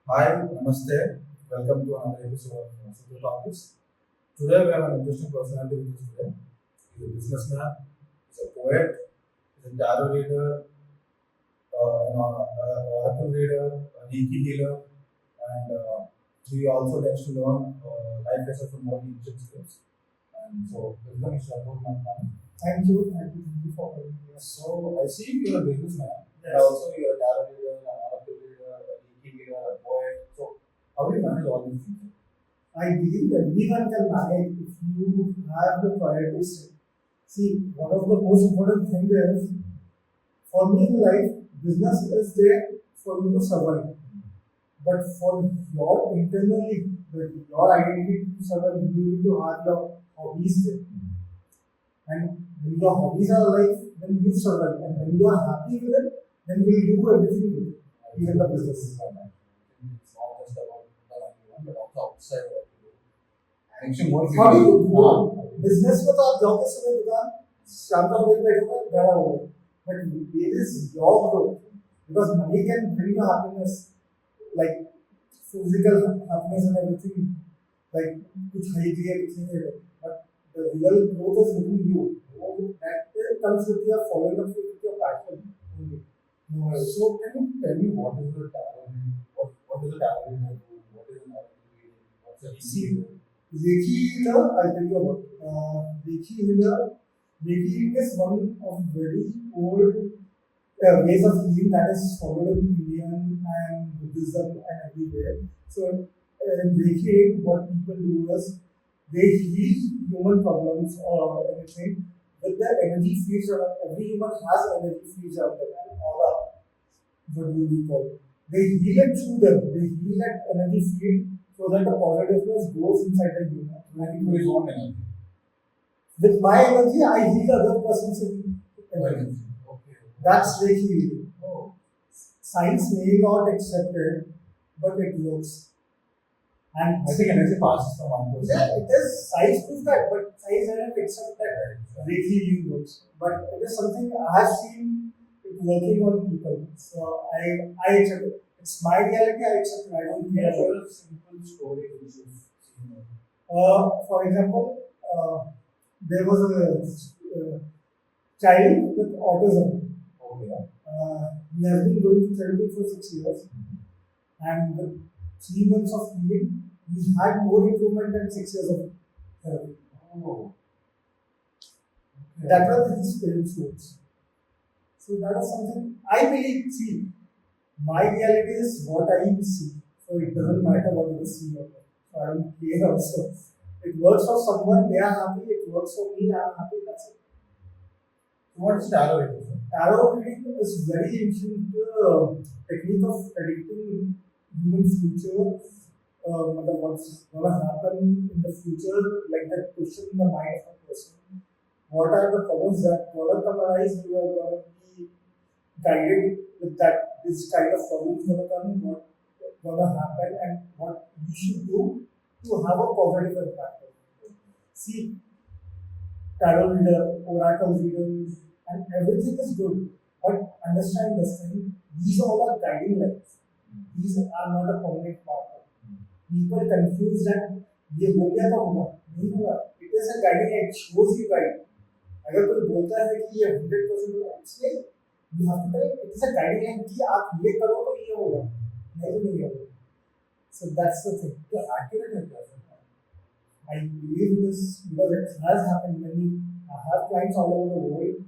Hi, Namaste. Welcome to another episode of Sutra-Talkies. Today we have an interesting personality with us today. He's a businessman, he's a poet, he's a tarot reader, oracle reader, a Reiki healer, and he also tends to learn life lessons from all the ancient skills. And so, welcome, Mr. Apurv Malpani. Thank you for having me. So, I see you're a businessman, and also you're a tarot reader, an oracle reader, a Reiki healer, a poet. So, how do you manage all these things? I believe everyone can manage if you have the priorities. See, one of the most important things is for me in life, business is there for you to survive. But for your internally, your identity to survive, you need to have your hobbies there. And when your hobbies are alive, then you survive. And when you are happy with it, then you do everything with it, even the business. It's not just about the one, but also outside what you do. Actually, more How do you grow? Business में तो आप जाओगे सुबह दुकान शाम को वही बैठोगे घर आओगे but it is your growth because money can bring you happiness like physical happiness and everything like कुछ खरीद लिया कुछ नहीं खरीदा but the real growth is within you that comes with your following up with your passion only. So, can you tell me what is the tarot reading? What is the tarot reading? What is an oracle reading? What's a Reiki? Reiki Healer, I'll tell you about Reiki Healer. Reiki Healing is one of very old ways of healing that is followed in Indian and Buddhism and everywhere. So in Reiki Healing, what people do is they heal human problems or anything with their energy fields around. Every human has energy fields around them and aura. What do we call? They heal it through them. They heal that energy field so that the positiveness goes inside the human. Into his own energy. With my energy, I heal the other person's energy. Okay. That's Reiki healing. Oh. Science may not accept it, but it works. And I think energy passes from one person. yeah, it is science proves that, but science doesn't accept that Reiki healing works. But it is something I have seen it working on people. So I accept it. It's my reality, I accept it. I don't Can you care. share a simple story which you've seen? For example, there was a child with autism. Okay. He has been going to therapy for 6 years, and with 3 months of healing, he had more improvement than 6 years of therapy. Oh. Okay. That was his parents' words. So that is something I believe. See, my reality is what I see. So it doesn't matter what others see or not. So I don't care also. It works for someone, they are happy. It works for me, I am happy. That's it. What is tarot reading? Tarot reading is very ancient technique of predicting human future. What's going to happen in the future, like that question in the mind of a person. What are the problems that going to arise? You are going to be guided with that. This kind of problems going to come. What going to happen and what you should do to have a positive impact. See, tarot reader, oracle readers, and everything is good. But understand this thing, these all are guiding lights. These are not a permanent part. People confuse that ये हो गया तो होगा नहीं हुआ. It is a guiding light, shows you guide. अगर कोई बोलता है कि ये 100% होगा, इसलिए you have to tell it is a guiding light कि आप ये करो तो ये होगा, नहीं तो नहीं होगा. So that's the thing. The accurate is that. I believe this because it has happened many. I have clients all over the world,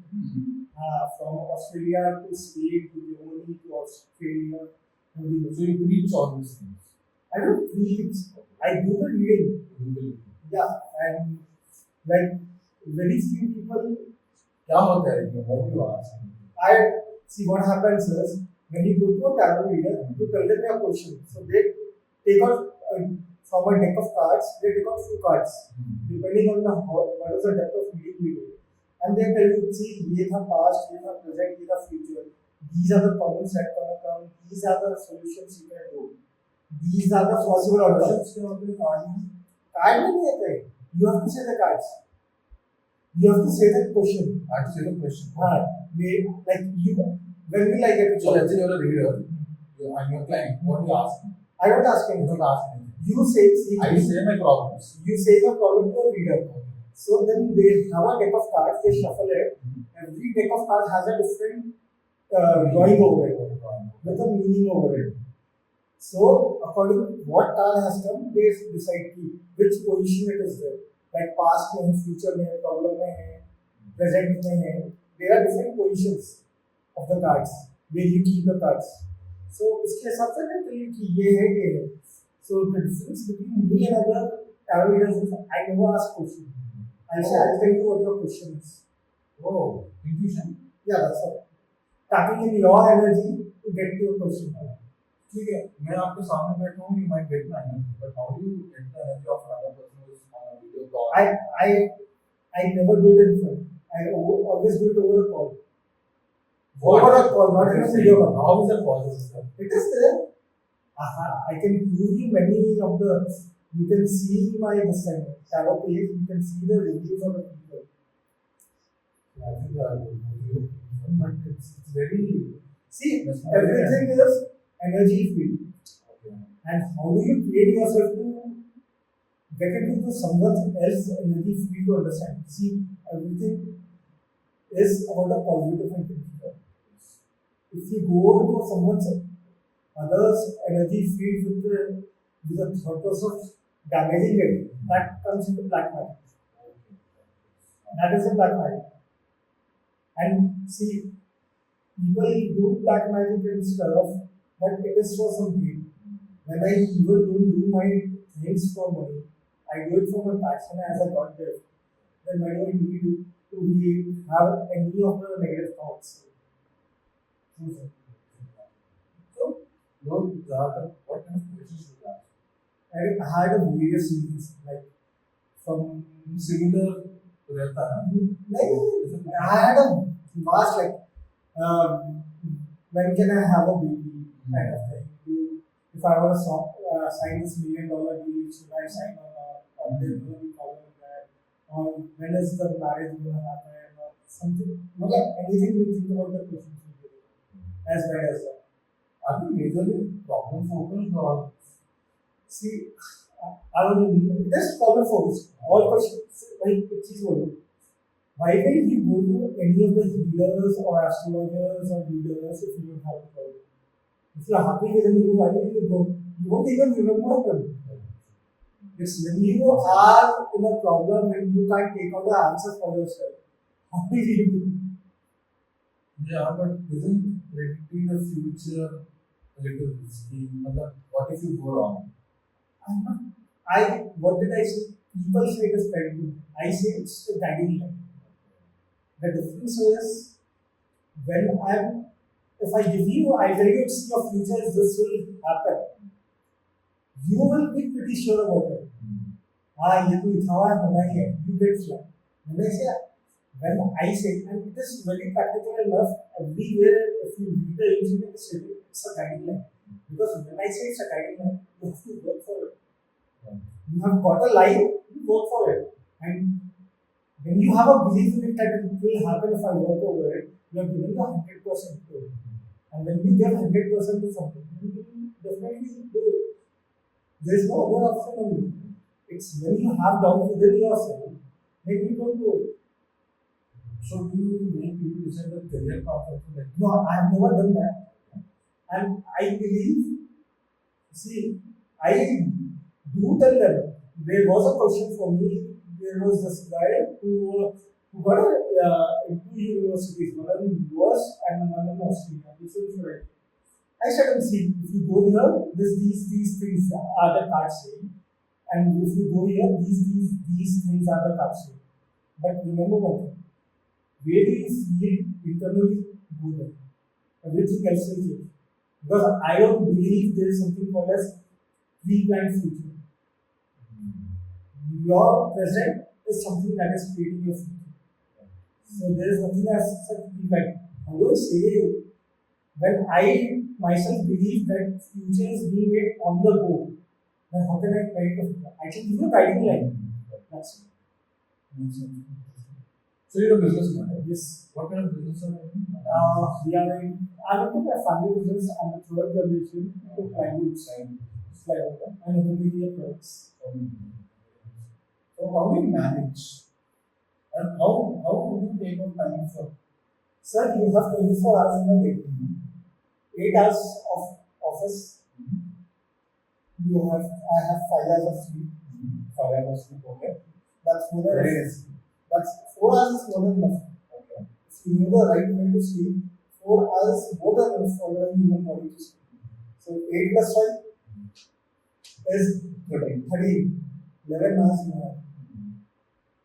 from Australia to Spain to Germany to Australia. So you preach all these things. I don't preach. I do the reading. Yeah, and like very few people. क्या होता है ये? What do you ask? I see what happens is when you go to a tarot reader, you tell them your question. So they take out from a deck of cards. They take out few cards depending on what is the depth of reading we do, and they tell you, see, ये था past, ये था present, ये था future. These are the problems that gonna come. These are the solutions you can do. These are the possible outcomes. Card में नहीं आते. You have to say the cards. You have to say that question. I have to say the question. Like you, when will I get to So let's say you're a reader, I'm your client. What do you ask me? I don't ask I anything. don't ask anything. You say, see, I say my problems. you say the problem to a reader. So then they have a deck of cards, they shuffle it. Every deck of cards has a different drawing over it, with a meaning over it. So according to what card has come, they decide which position it is there. Like past में है, future में है, problem में है, present में है. There are different positions of the cards where you keep the cards. So उसके हिसाब से मैं tell you कि ये है. So the difference between me and other tarot readers is I never ask questions. I say I'll tell you what your question is. Oh, intuition. Yeah, that's all. Tapping in your energy to get to your question. ठीक है, मैं आपके सामने बैठा हूँ, you might get my energy, but how do you get the energy of another person who is on a video call? I never do it in front. I always do it over a call. Over a call, not in a video call. How is that possible? It is there. I can give you many of the. You can see my tarot page. You can see the reviews of the people. I think but it's very. See, everything is energy field. Okay. And how do you train yourself to get into someone else's energy field to understand? See, everything is about a positive intention. If you go into someone's other's energy field with a thought process of damaging it, that comes into black magic. That is a black magic. And see, people do black magic and stuff, but it is for some gain. When I even don't do my things for money, I do it for my passion as a God gift. Then why do I need to have any of the negative thoughts? So, what kind of questions you ask? I had a various reasons, like from Similar रहता है like I had a vast when can I have a baby kind of thing. If I want to sign this $1 million deal, should I sign or not? Or there's going to be problem with that? Or when is the marriage going to happen? Or something. Like anything you think about the question as bad as that. Are you majorly problem focused or? See, I don't know. It is problem focused. All questions, like why will you go to any of the healers or astrologers or readers if you don't have a problem? If you're happy with them, why will you go? You won't even remember them. It's when you are in a problem when you can't take out the answer for yourself. How will you do? Yeah, but isn't predicting the future a little risky? What if you go wrong? What did I say? People say it is predicting. I say it's a guiding light. The difference is if I give you, I tell you it's your future, this will happen. You will be pretty sure about it. You get flat. When I say, and it is very practical enough, everywhere, if you read the ancient history, it's a guiding line. Because when I say it's a guiding line, you have to work for it. You have got a line, you work for it. And when you have a belief in it that it will happen if I work over it, you are giving the 100% to it. And when you give 100% to something, you will definitely do it. There is no other option only. It's when you have doubt within yourself, maybe you don't do it. So do you make people decide the career path also like? No, I have never done that. And I believe, see, I do tell them. There was a question for me. There was this guy who got in two universities, one in US and one in Australia. I said, see, if you go here, these things are the cards saying. And if you go here, these things are the cards saying. But remember one thing. Where do you feel internally good? Everything else will change. Because I don't believe there is something called as pre-planned future. Your present is something that is creating your future. So there is nothing as such pre-planned. How do I say? When I myself believe that future is being made on the go, then how can I guide the future? I can give you a guiding line. That's it. So you're a businessman, right? Yes. What kind of business are you in? I'm into my family business. I'm a third generation to plywood. supply and availability of products. So how do you manage? And how do you take out time for? Sir, you have 24 hours in a day. 8 hours of office. I have 5 hours of sleep. 5 hours sleep, okay. That's more than Very enough. nice. That's 4 hours is more than enough. Okay. If you know the right way to sleep, 4 hours is more than enough for the human body to sleep. So 8 plus 5 is 13. 11 hours you have.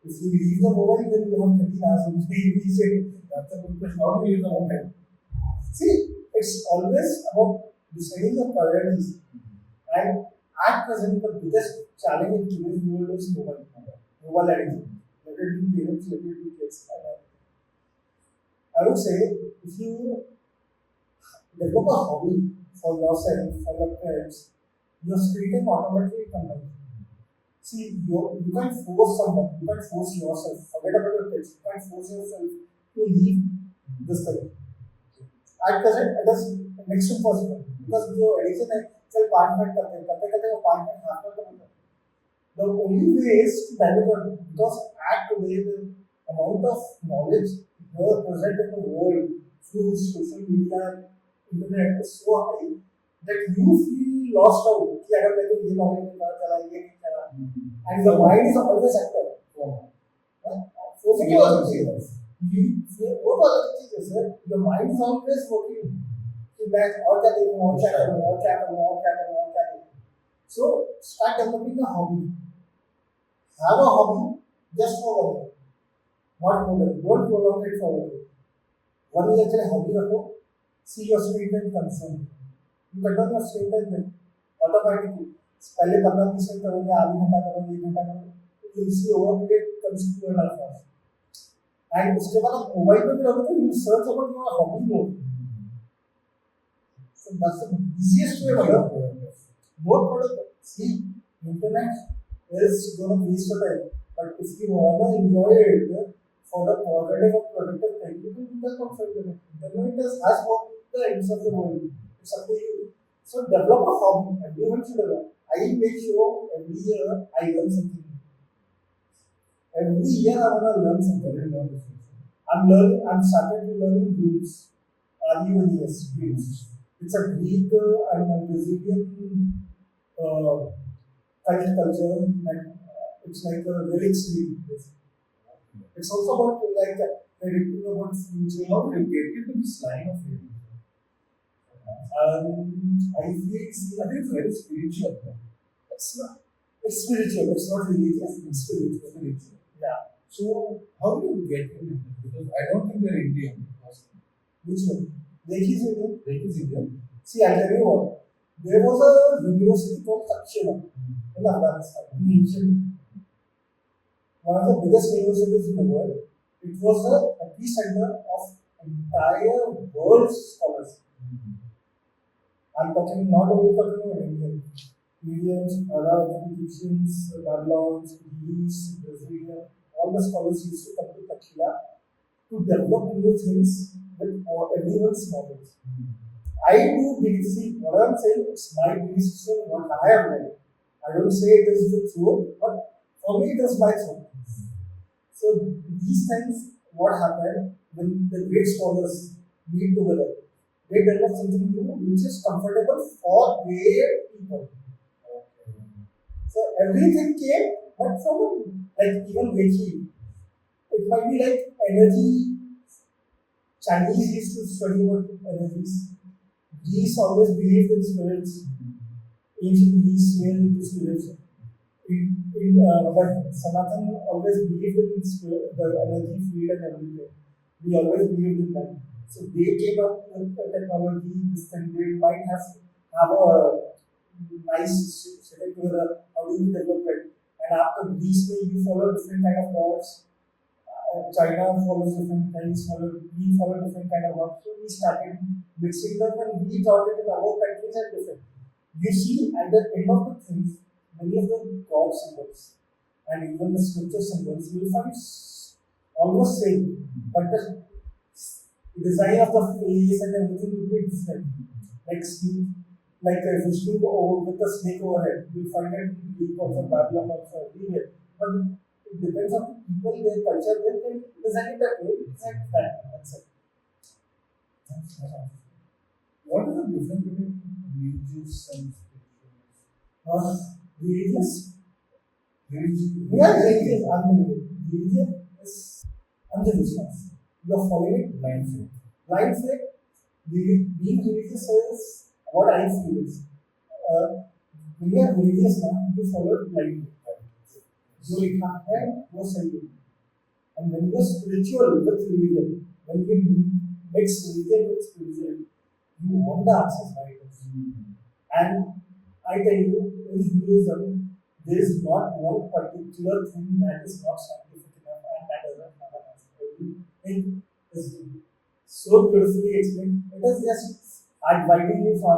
If you leave the mobile, then you have 13 hours of sleep. That's a good question. How do you use the mobile? See, it's always about deciding the priorities. And at present, the biggest challenge in today's world is mobile addiction. Let it be parents, let it be kids. I would say, if you develop a hobby for yourself, for your parents, your screen time automatically comes down. See, you can't force someone, you can't force yourself. Forget about your kids. You can't force yourself to leave this thing. At present, it is next to impossible because जो addiction है, चल 5 minute करते वो 5 minute हाथ में करते. The only way is to divert it because at today the amount of knowledge present in the world through social media and internet is so high that you feel lost out. कि अगर मैं तो ये knowledge नहीं पता चला ये नहीं चला, and the mind is always active. Forcing yourself. वो तो अलग चीज है sir. Your mind is always working. कि मैं और क्या देखूं और क्या करूं और क्या करूं और क्या करूं और क्या करूं. So start developing a hobby. Have a hobby just for 1 year. Not more than. Don't prolong it for 1 year. 1 year के लिए hobby रखो. See your screen time concern. You control your screen time then automatically. पहले 15-20 minute करोगे, आधी घंटा करोगे, 1 घंटा करोगे. You will see over period comes to 2.5 hours. And उसके बाद आप मोबाइल पे भी रहोगे तो you search about your hobby more. So that's the easiest way more product. See, internet is going to waste your time, but if you want to enjoy it for the positive or productive thing, you can do that on internet. Internet has both the ends of the world. It's up to you. So develop a hobby. Everyone should develop. I make sure every year I learn something. Every year I want to learn something. I'm started to learning Greeks. RUNES, Greeks. It's a Greek and Brazilian culture, and it's like a relic sleep. It's also about like predicting about future. How do you get into this line of reading? I think it's very spiritual. It's spiritual. It's not religious. It's spiritual. Yeah. So how do you get into it? Because I don't think they're Indian. Which one? Reiki is Indian. Reiki is Indian. See, I'll tell you what. There was a university called Takshila in Afghanistan, in ancient. One of the biggest universities in the world. It was the epicenter of entire world's scholars. I'm talking not only talking about Indians, Arab, Egyptians, Babylons, Greece, Brazilian, all the scholars used to come to Takshila to develop new things with everyone's knowledge. I do believe, see, what I'm saying, it's my belief system, what I have read. I don't say it is the truth, but for me it is my truth. So these things, what happened when the great scholars meet together, they develop something new which is comfortable for their people. So everything came, but from like even Reiki, it might be like energy. Chinese used to study about energies. Greece always believed in spirits. Ancient Greece were into spirits. But Sanatan always believed in spirit, the energy field and everything. We always believed in that. So they came up with a technology. This thing they might have a nice setting together. How do you develop it? And after Greece, you follow different kind of gods. China follows different things, we follow different kind of work. So we started mixing them and we thought it in our countries are different. You see, at the end of the things, many of the God symbols and even the scripture symbols you will find almost same, but the design of the face and everything will be different. Like like Vishnu with the snake overhead. You'll find it in Greek also, Babylon also, everywhere. But it depends on the people, their culture, they can design it that way, design it that way. That's it. What is the difference between religious and Uh, religious? religious? Yeah, religious. Religion is Andhvishwas. You are following it Blind faith. blind faith. Being religious is what I feel is. When you are religious now, you follow it blindly. जो लिखा है वो सही है. And when you are spiritual with religion, when you mix religion with spirituality, you want the answers, right? And I tell you, in Hinduism, there is not one particular thing that is not scientific enough and that doesn't have an answer. Everything is so beautifully explained. It is just advising you for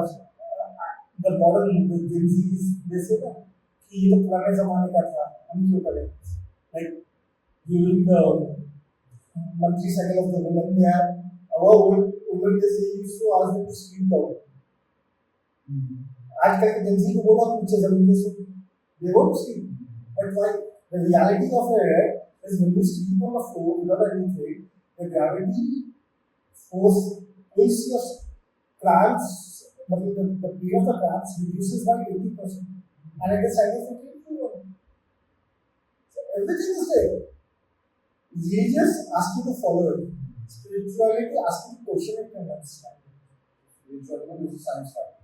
the modern the Gen Zs, they say that कि ये तो पुराने जमाने का था, हम क्यों करें? Like during the monthly cycle of the woman, they are our old women they say used to ask them to sleep down. आजकल के Gen Z को बोला पीछे जमीन पे सो, they won't sleep. But why? The reality of it is when you sleep on the floor without anything, the gravity force pulls your cramps, the period of the cramps reduces by 80%. And it is scientifically proven. So everything is there. Religious ask you to follow it. Spirituality asks you to question it and understand it. Spirituality is science fact.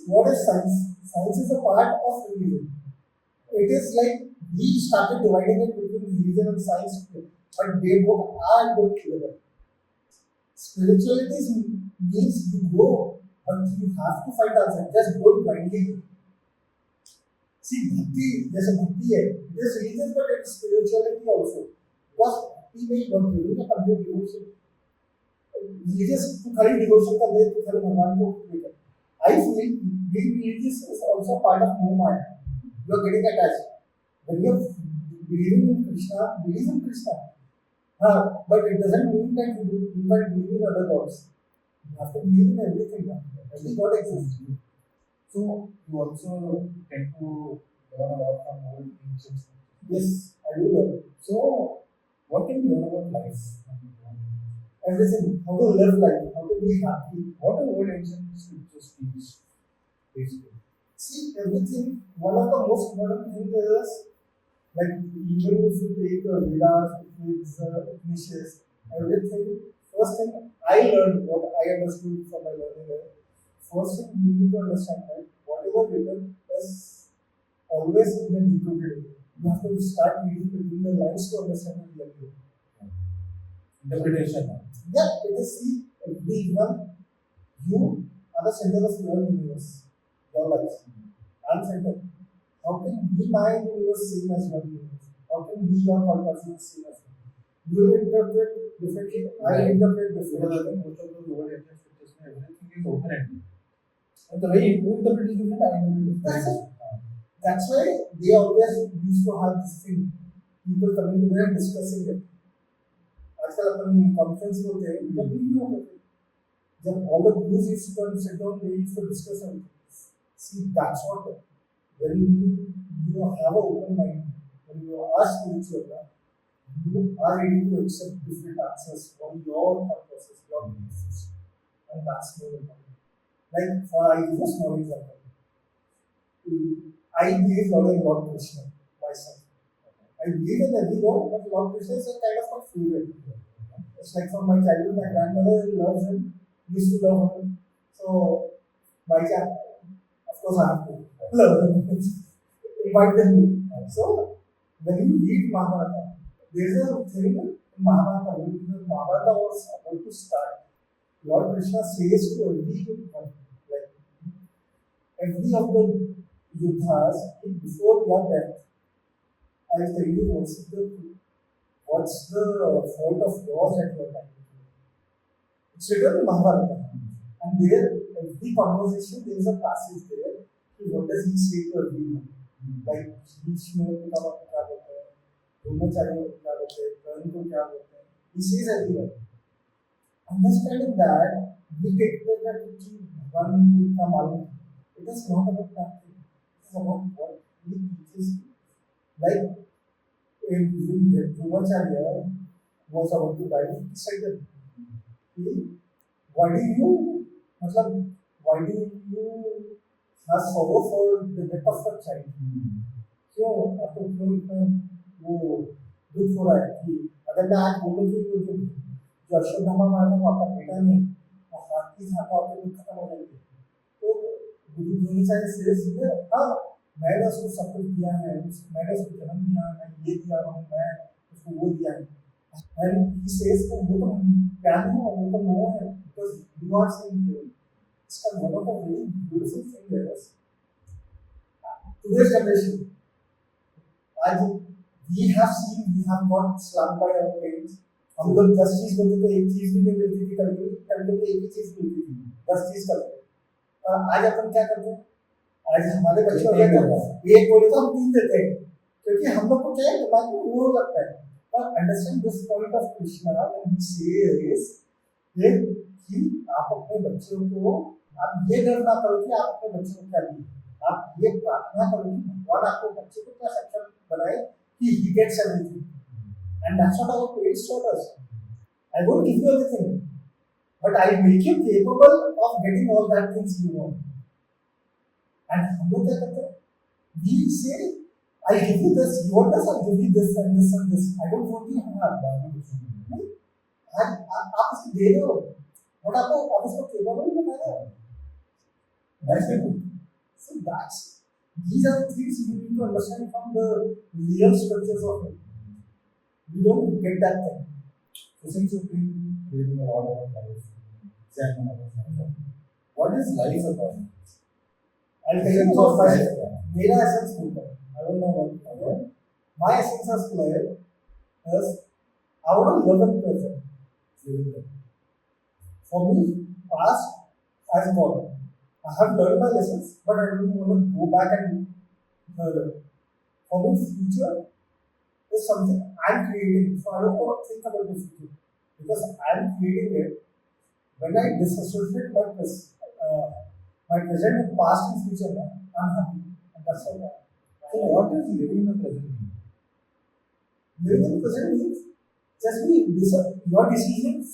What is science? Science is a part of religion. It is like we started dividing it between religion and science, but they both are good together. Spirituality means you grow, but you have to find answer. Just go blindly. See, bhakti, there's a bhakti hai. There's religion, but it's spirituality also. Because bhakti may not be a complete devotion. Religious to carry devotion ka de to carry Bhagwan ko pray. I feel being religious is also part of Maya. You are getting attached. When you are believing in Krishna, believe in Krishna. But it doesn't mean that you can't believe in other gods. You have to believe in everything. Every God exists. So you also tend to learn a lot from old ancient scriptures. Yes, I do learn. So what can you learn about life? Everything. How to live life, how to be happy. What are old ancient scriptures teach? Basically. See, everything. One of the most important things is like even if you take Vedas, Upanishads, everything. First thing I learned, what I understood from my learning is, first thing you need to understand that whatever written is always in a decoded way. You have to start reading between the lines to understand the real way. Interpretation. Yeah, it is see everyone. You are the center of your universe, your life. I'm center. How can be my universe same as your universe? How can be your thought process same as mine? You will interpret differently. I interpret Because differently. I think most of those old ancient scriptures, everything is open-ended. And the way you interpret is different, I interpret is That's different. it. That's why they always used to have this thing. People coming together and discussing it. आजकल अपन conference में होते हैं जब भी होते थे जब all the gurus used to come sit down they used to discuss everything. See that's what when you have an open mind when you are spiritual you are ready to accept different answers from your thought process your beliefs and that's more important. Like for I give a small example. I believe Lord Krishna myself. I believe in every God, but Lord Krishna is a kind of a favorite. It's like from my childhood, my grandmother loves him, used to love him. So, my child, of course, I have to love him. Invite me. So, when you read Mahabharata, there's a thing in Mahabharata, when the Mahabharata was about to start, Lord Krishna says to every one, like every of the yuddhas, before your death, I tell you what's the fault of yours at your time. It's written in Mahabharata. And there, every conversation, there is a passage there. What does he say to everyone? Like, each में पिता को क्या बोलते हैं, ब्रह्मचारी को क्या बोलते हैं, कर्म को क्या बोलते हैं. He says everyone. Understanding that, we get that one का मालूम. It is not about practice. It is about what he teaches you. Like in Brahmacharya was about to die of second. Why do you, मतलब, why do you have sorrow for the death of a child? क्यों आपको क्यों इतना वो दुख हो रहा है कि अगर मैं आज बोलूँ कि वो जो अश्वत्थामा मारा था वो आपका बेटा नहीं और हाथ की था तो आपके दुख खत्म हो जाएंगे. तो गुरु द्रोणाचार्य से हाँ मैंने उसको सब कुछ दिया है, मैंने उसको जन्म दिया, मैं ये दिया हूँ, मैं उसको वो दिया है. And he says that वो तो प्यार नहीं है, वो तो मोह है, because you are saying here. इसका one of the very beautiful thing is today's generation. आज we have got slammed by our parents. हम लोग 10 चीज बोलते थे, एक चीज भी नहीं मिलती थी. कभी कभी एक ही चीज मिलती थी, 10 चीज करते. आज अपन क्या करते हैं? आज हमारे बच्चे क्या करते हैं? एक बोले तो हम 3 देते हैं, क्योंकि हम लोग को क्या है दिमाग में वो लगता है. और understand this point of Krishna when he says कि आप अपने बच्चों को, आप ये गर्व ना करो कि आप अपने बच्चों को क्या दिए, आप ये प्रार्थना करो कि भगवान आपको बच्चे को क्या सक्षम बनाए कि he gets everything. And that's what our parents taught us. I won't give you everything, but I'll make you capable of getting all that things you want. And हम लोग क्या करते हैं? We say, I'll give you this, you want this, I'll give you this and this and this. I don't want you to have that. आप इसको दे रहे हो, but आप इसको capable बना रहे हो. That's the good. So these are the things you need to understand from the real scriptures of it. We don't get that thing. So since you've been reading a lot about life, examining about life, what is life about? I'll tell you about life. मेरा essence होता है. I don't know what. My essence as player is I want to live in present. For me, past has gone. I have learned my lessons, but I don't want to go back and learn. For me, future is something I'm creating, so I don't want to think about the future because I'm creating it. When I disassociate my present with past and future, I'm happy, and that's all. So what is living in the present? Living in the present means just your decisions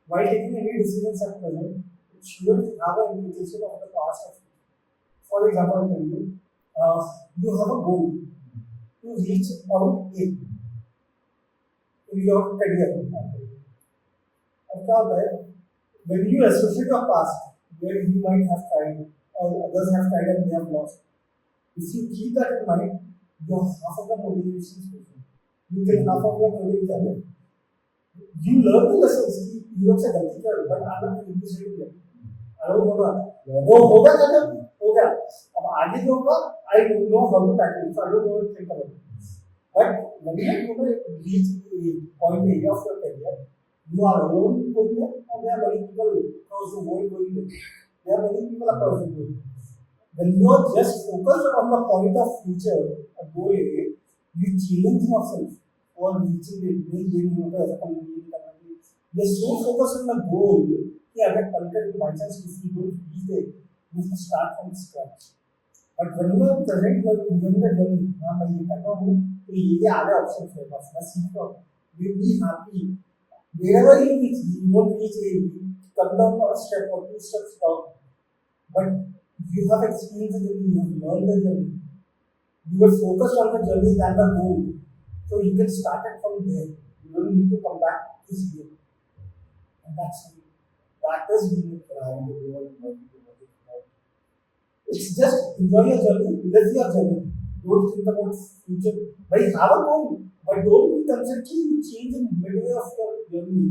while taking any decisions at present. It should have an implication of the past or future. For example, I'll tell you, you have a goal to reach point A in your career. अब क्या होता है? When you associate your past, where you might have tried or others have tried and they have lost, if you keep that in mind, your half of the motivation is different. You can half of your motivation. You learn the lessons. You लोग से गलती कर, but I'm not implicated yet. I don't know वो होगा जब हो गया. अब आगे जो होगा, I don't know how to tackle it, so I don't know what to think about it. But when you reach a point area of your career, you are alone going there, or there are many people across the world going there. There are many people across the world. When you are just focused on the point of future, a goal area, you challenge yourself for reaching it. ये नहीं होता ऐसा करना ये नहीं करना. You're so focused on the goal कि अगर कल by chance if you don't reach it, you have to start from scratch. But when you are present, you are enjoying the journey. हाँ मैं ये कर रहा हूँ, तो ये आगे options है बस मैं सीख रहा हूँ. You be happy. Wherever you reach, you won't reach a come down a step or 2 steps down. But you have experienced the journey, you have learned the journey. You were focused on the journey than the goal. So you can start it from there. You don't need to come back to see it. And that is being around the world. It's just enjoy your journey, live your journey. Don't think about future. But have a goal, but don't be concerned कि you change in midway of your journey.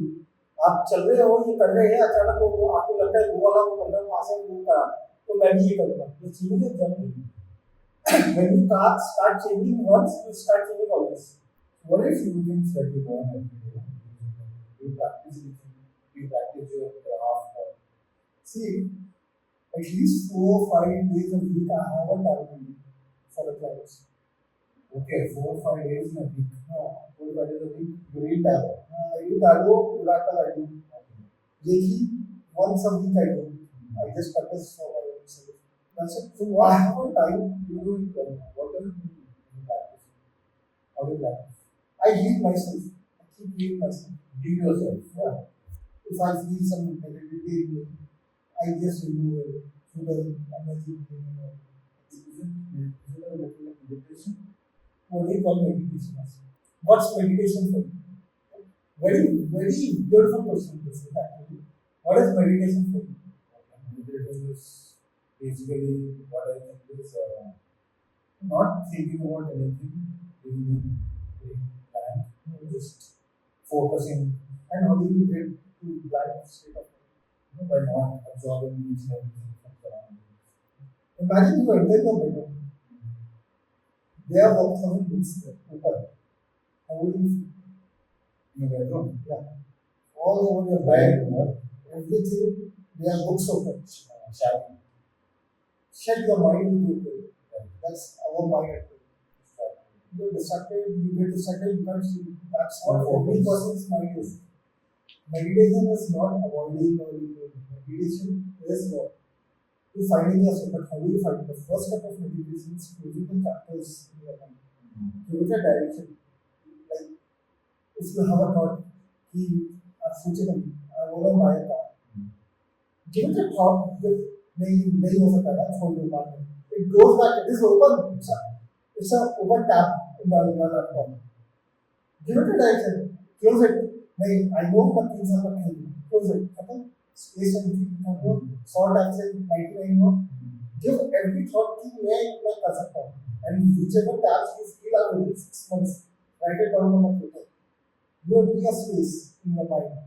आप चल रहे हो ये कर रहे हैं अचानक वो आपको लगता है वो वाला वो करना वहाँ से वो करा तो मैं भी ये करूँगा. You change your journey. When you start changing once, you start changing always. What are few things that you learn every day? You practice it. You practice your craft. See, at least 4 or 5 days a week I have a target for the clients. Okay, 4 or 5 days in a week. No, 4 or 5 days a week. You read tarot. I do tarot, oracle I do. Reiki, once a week I do. I just practice for my own self. That's it. So I what have a time. you do in what does it mean in practice? How do you practice? I heal myself. I keep healing myself. Heal yourself. Yeah. If I feel some negativity in me, I just remove it through the energy healing. Is it a little like meditation? What do you call meditation? What's meditation for you? Very beautiful question this is actually. What is meditation for you? Meditation is basically what I think is not thinking about anything, being blank, just focusing, And how do you get to blank state of mind? by not absorbing each and everything from surroundings. Imagine you enter your bedroom. There are 1,000 books there, open. How would you feel? In your bedroom, Yeah. All over your right? bed, everything, there are books open. Shadow. Shut your mind into it. That's our mind at work. You're distracted, you get distracted, you can't see. That's what every person's mind is. Meditation is not avoiding or ignoring. Meditation is what? You finding yourself, but how do you find? The first step of meditation is closing the chapters in your mind. Give it a direction. Like if you have a thought, future I want to buy a car. Give it a thought that नहीं हो सकता है phone के ऊपर में. It goes back. It is open. It's a open tab in the laptop. Give it a direction. Close it. नहीं I know that things are not happening. Close it. खत्म. Space and खत्म. Sort access 99 हो. Give every thought कि मैं कर सकता हूँ. And whichever tabs you feel are within 6 months, write it down on a paper. You empty a space in your mind.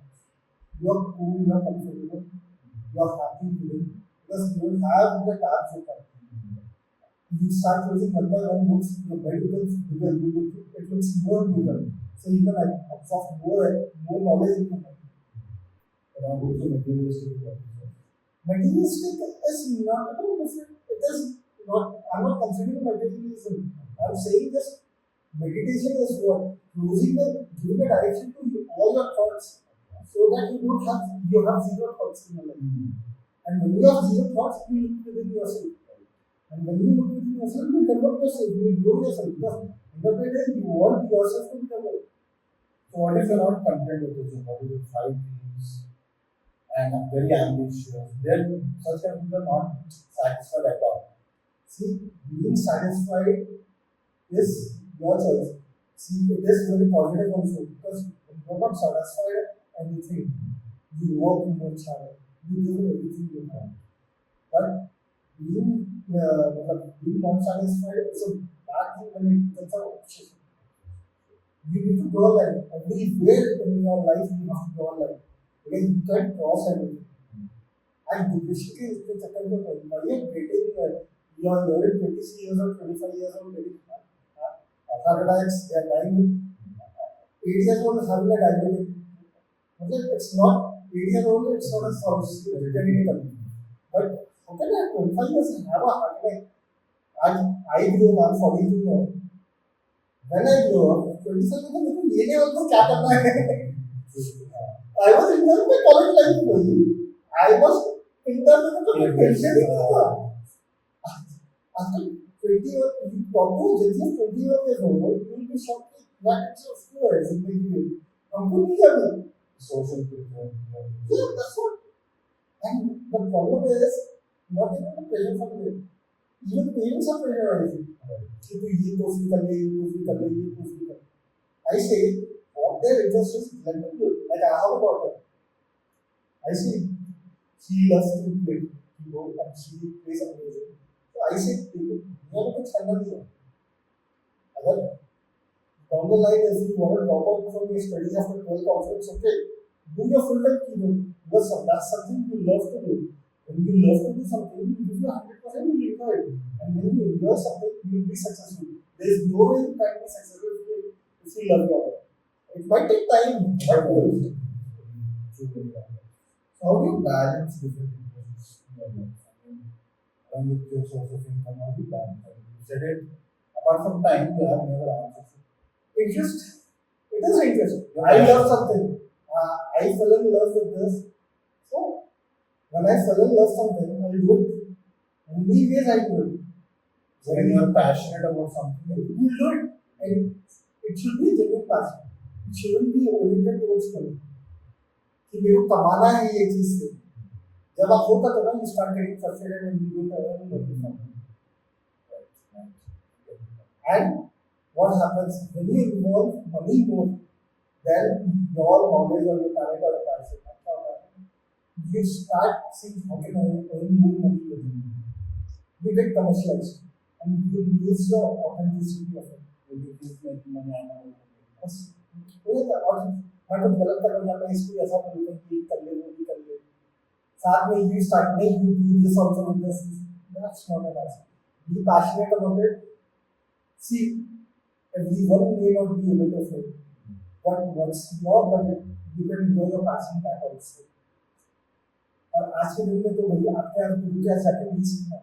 You are cool. You are comfortable. You are happy feeling. Because you will have the tabs open. You start closing one by one books, your bed becomes bigger, it looks more bigger. So you can absorb more knowledge in your mind. And I'm also materialistic. Materialistic is not at all different. It is not, I'm not considering materialism. I'm saying just meditation is what? Giving a direction to all your thoughts so that you have zero thoughts in your life. And when you have zero thoughts, you look within yourself. And when you look within yourself, you develop yourself, you grow yourself. Because in the day, you want yourself to be developed. So what if you're not content with this? What if you have 5 dreams and are very ambitious? Then such kind of people are not satisfied at all. See, being satisfied is your choice. See, it is very positive also because when you're not satisfied with anything, you work much harder. You do everything you have. But being not satisfied is a bad thing when it becomes an obsession. You need to draw a line. Everywhere in your life you have to draw a line. Because you can't cross everything. And basically it's the second thing. Now you're dating, you're 23 years old, 25 years old, dating heart attacks, they are dying with 8 years old having a diabetic. Okay, it's not 8 years old, it's not a source, genetically. But how can I 25 years have a heart attack? I grew up, I'm 42 now. When I grew up, 25 years old, ये नहीं होता क्या करना है? I was in my college life. I was in the tension. After 20 years, you talk to a Gen Z 20 years old, you will be shocked that it's a school as a baby. हमको नहीं करना. Social pressure. Yeah, that's what. And the problem is not even the pressure from them. Even parents are pressurizing. कि तू ये course भी कर ले, ये कोर्स भी कर ले, ये कोर्स भी कर. I say what their interest is, let them do it. Like I have a daughter. I say she loves to play keyboard and she plays amazing. So I say दुनिया में कुछ करना नहीं है. अगर down the line if you want to drop out from your studies after 12th conference, okay, do your full-time keyboard because that's something you love to do. When you love to do something, you give you 100%, you enjoy it. And when you enjoy something, you will be successful. There is no way you can be successful if you love your work. It might take time, but So how do you balance different interests in your life? I mean, along with your source of income, how do you balance? I mean, you said it, apart from time, you have another answer. interest, it is interest. I love something. I fell in love with this. So When I fell in love something, I do it. Only ways I do it. When you are passionate about something, You do it, and it should be a genuine passion. It shouldn't be oriented towards money. कि मेरे को कमाना है ये चीज से. जब आप होता तो ना you start getting frustrated and you don't earn money from it. And what happens when you involve money more than your knowledge or your talent or your passion? You start seeing how can I earn more money with it. You get commercialized and you lose the authenticity of it. you just make money out of it. बस वो था. और मैं तो गलत कर रहा था. इसको ऐसा बोलते हैं कि कर ले वो भी कर ले. साथ में you start नहीं you do this also with this. That's not an answer. Be passionate about it. See, everyone may not be able to afford it. But what's your budget, you can grow your passion back also. और आज के दिन में तो भैया आपके यहाँ गुरु क्या सेकंड नहीं सीखना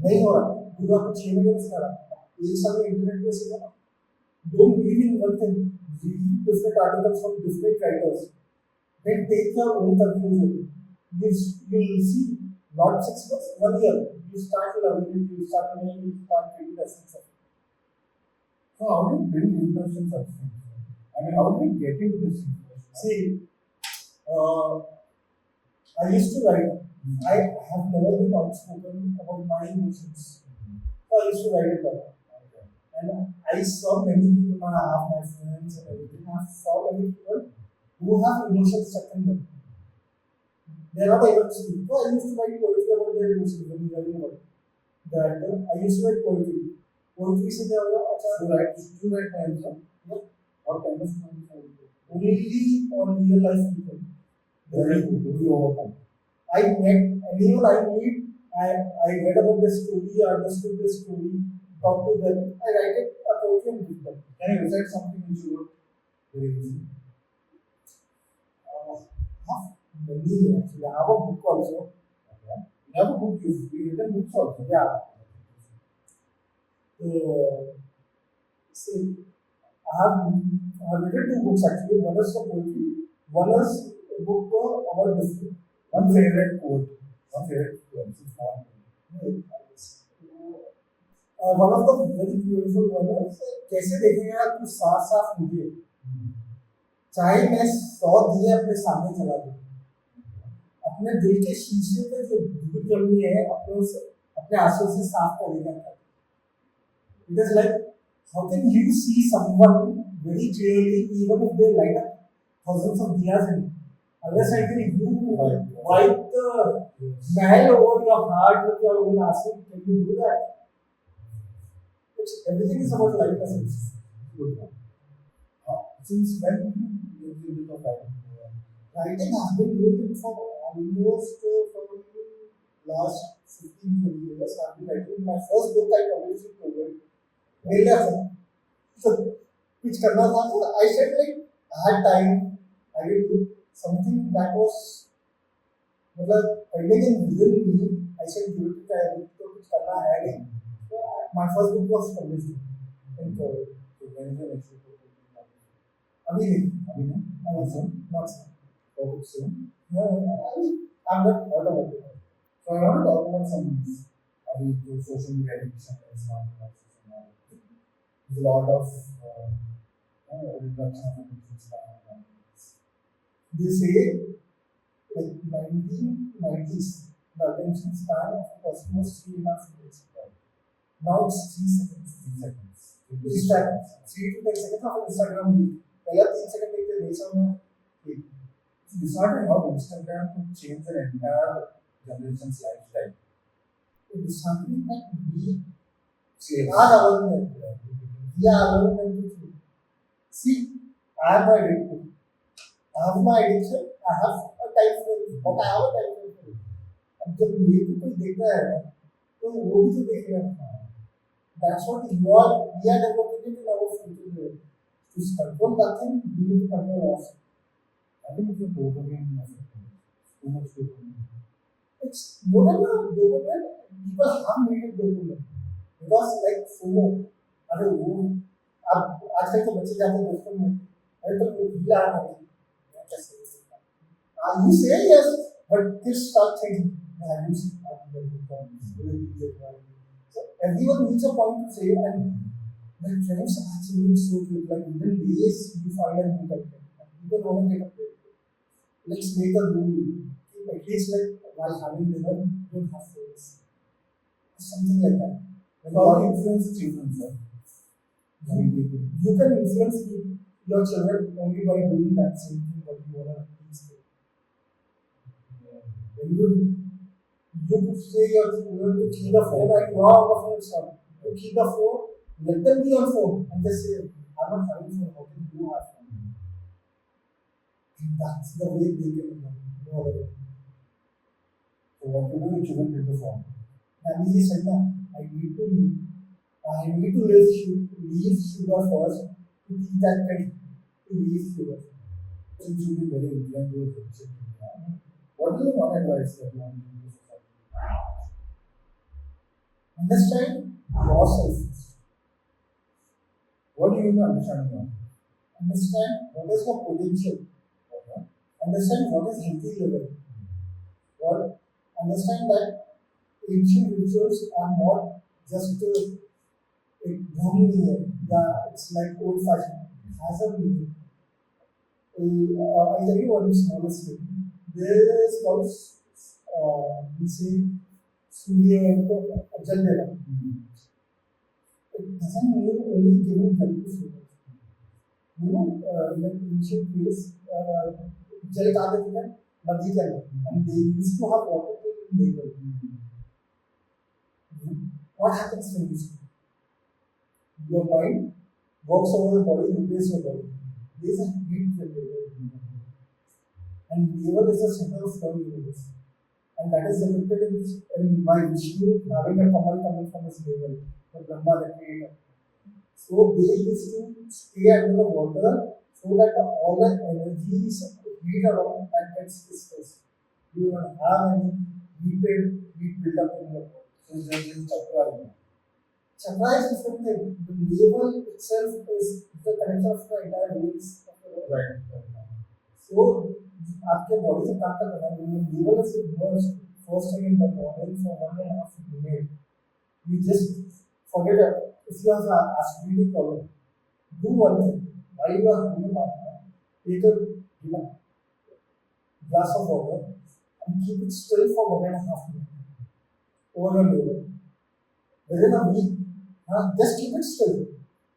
नहीं हो रहा. गुरु आपको 6 महीने में सिखा रहा. एक साल में इंटरनेट पे सीखा. Don't believe in one thing. Read different articles from different writers. Then take your own conclusion. You will see not 6 months, 1 year. You start loving it. You start knowing. You start getting the essence of it. So how do you build interest in such things? I mean, how do you get into this interest? See, I used to write. I have never been outspoken about my emotions. So I used to write it down. And I saw many people, I have my friends and everything. I saw many people who have emotions stuck in them. They are not able to speak. So I used to write poetry about their emotions when you learning about that. I used to write poetry. Poetry से क्या हुआ? अच्छा, You write poems, huh? Yeah. What kind of poems are you? Only on real life people. Very good. You overcome. I met anyone I meet, I read about their story, I understood their story, talk to them, I write it a poetry and give them. Can you recite something which you wrote? Very easy. Many actually. I have a book also. Okay. You have a book. You've written books also. Yeah. So, see, I have written 2 books actually. One is for poetry. One is a book about different. One favorite quote. One favorite poem. One of the very beautiful ones is कैसे देखेंगे आप कि साफ साफ मुझे चाहे मैं 100 दिए अपने सामने चला दूं अपने दिल के शीशे पे जो धूल जमी है अपने आंसू से साफ करेगा. It is like how can you see someone very clearly even if they light up thousands of diyas in unless I think you wipe the smell over your heart with your own answer. Can you do that? Everything is about lightness. Good one. Since when did you do the writing? Writing has been doing it for almost from last 15-20 years. I've been writing. My first book I published in COVID. So, which करना था तो I said like I had time. I will do something that was मतलब pending within me. I said give it to book तो कुछ करना है नहीं. So my first book was published in COVID. So when is the next book? अभी नहीं. Not soon. Not soon. Oh, soon. No, I'm not thought about it. So I want to talk about some अभी जो social media addiction is not there's a lot of reduction of attention span. They say like 1990s the attention span of a person was 3.5 minutes. Now it's 3 seconds. 3 seconds. 3 seconds. 3 to 10 seconds of Instagram reel. पहला 3 second देखते नहीं समझ. It's decided how Instagram could change the entire generation's lifestyle. It is something that we Slaves. are allowing them. We are allowing them to do. See, I have my addiction. I have my addiction. I have a time frame. But I have a time frame for it. अब जब मेरे को कोई देखता है ना तो वो भी तो देखेगा. That's what we are developing in our future. To control nothing, we need to control ourselves. I think it's a dopamine effect. Too much dopamine. It's more than a dopamine. People have needed dopamine because like FOMO. अरे वो अब आजकल के बच्चे जाते हैं दोस्तों में अरे तो वो ढीला है कैसे you say yes But kids start thinking, I didn't see that. So everyone needs a point to say, and the trends are changing so quick. Like within days, you find a new content. People want to get updated. Let's make a rule. At least like while having dinner, don't have phones. Something like that. Like how do you influence children, sir? You can influence your children only by doing that same thing what you want to teach them. When you say your children to keep the phone and you are on the phone, sorry. You keep the phone, let them be on phone and just say, I'm not having phone, how can you have phone? That's the way they get learn. No other way. So what to do with children with the phone? Nandiji said that I need to leave. I need to leave sugar first to teach that kid to leave sugar. It should be very inclined towards education. What is the one advice that you want to give to society? Understand yourself. What do you mean by understanding now? Understand what is your potential. Okay. Understand what is healthy living. What understand that ancient rituals are not just it's like old fashioned. It has a meaning. I'll tell you one small story. There is called we say Surya Jaldera. It doesn't mean only giving help to students. In the ancient days, Jal Kagati and Nadi Kala, and they used to have water in labor. What happens when you sleep? Your mind works over the body, replaces your body. There is a heat from labor. And labor is the center of the universe. And that is depicted in my Vishnu having a kamal coming from his navel, the Brahma, the creator. So they used to stay under the water so that all the energies heat around and gets dispersed. You don't have any heat build up in your body. So there is chakra. Chakra is different thing. The navel itself is the connection of the entire veins of the body. Right. So आपके body से काम करना है level is immersed first thing in the morning for 1.5 minutes. You just forget it. If you have an acidity problem, do one thing. While you are having a bath, take a glass of water and keep it still for 1.5 minutes over a level. Within a week, just keep it still.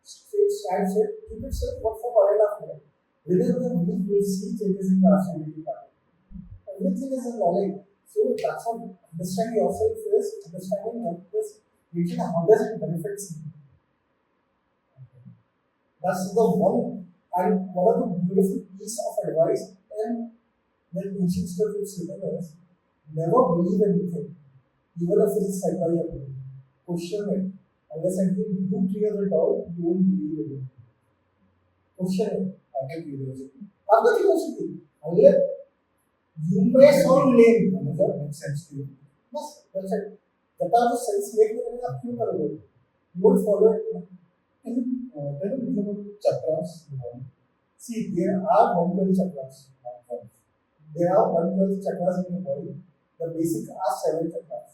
Stand straight, keep it still for 1.5 minutes. Within the week, you will see changes in the acidity pattern. Everything is a knowledge. So that's what understand yourself is understanding what this region, how does it benefit you. That's the one and one of the beautiful piece of advice and when ancient stuff is written is never believe anything, even if it's said by a person. Question it. Unless until you clear it out, you won't believe it. Question it. After curiosity. After curiosity. Unless you may sound lame. Does that make sense to you? Yes, that's it. That are the sense make you won't follow it. Tell me about chakras. See, there are 112 chakras. There are 112 chakras in your body. The basic are 7 chakras.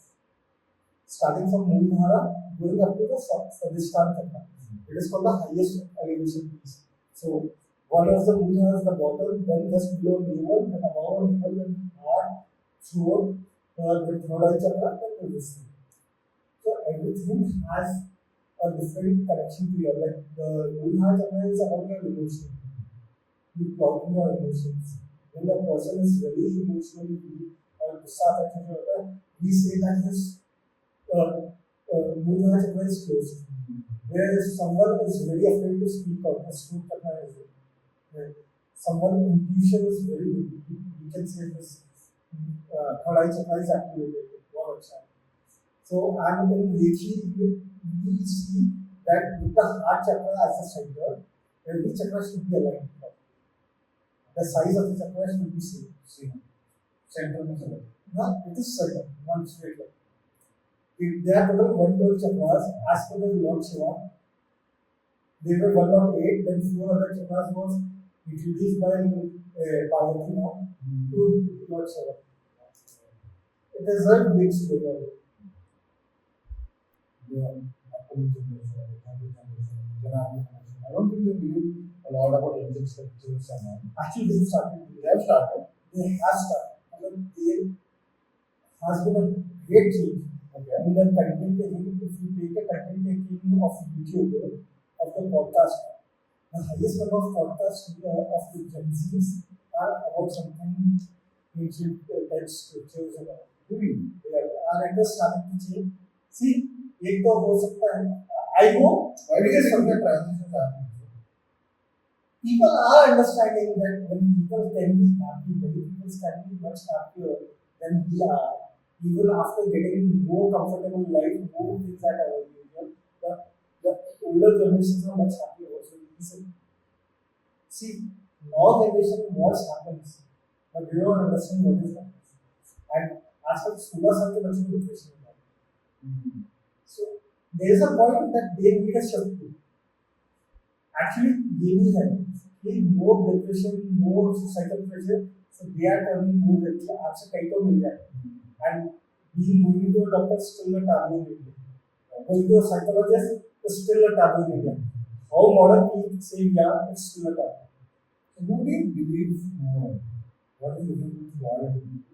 Starting from Mooladhara, going up to the Svadhisthana chakra. It is called the highest elevation piece. So, one of the Mooladhara is the bottom, then just below navel, then above navel, then heart, throat, then third eye chakra, then this thing. So, everything has a different connection to your life. The Mooladhara chakra is about your emotion. You talk to your emotions. When a person is very emotionally weak or we say that his Mooladhara chakra is closed. Whereas someone is very afraid to speak out, his throat chakra is there. Someone intuition is very big. You can say his third eye chakra is activated. So, and in Reiki, we see that with the heart chakra as a center, every chakra should be aligned. The size of the chakra should be same. Center means aligned. No, it is certain, one straight line. There are total 112 chakras as per the Lord Shiva. There were 108, then 4 other chakras was introduced by Parvati now to Lord Shiva. it is a big story. Yeah, upcoming generation, younger generation, generation. I don't think they believe a lot about ancient scriptures and all. Actually, they have started. They have started. They have started. And there has been a great change. Okay. In the content taking, if you take the content taking of YouTube, of the podcast, the highest number of podcasts of the Gen Zs are about something ancient text scriptures and all. Really? And it is starting to change. See, एक तो हो सकता है. I know Why do you think that transition is happening? people are understanding that when people can be happy, many people can be much happier than we are. Even after getting more comfortable life, more things that are available, the older generations are much happier also. See, now generation what happens, but they don't understand what is happening. And as such, Sula Sanke बच्चों को depression होता है. So there is a point that they need a shift to. Actually, ये भी है कि more depression, more societal pressure, so they are turning more कि आपसे कहीं तो मिल जाए. And going to a doctor is still a taboo in India. Going to a psychologist is still a taboo in India. How modern people say yeah, it's still a taboo. So who do you believe more? What is the difference between God and belief?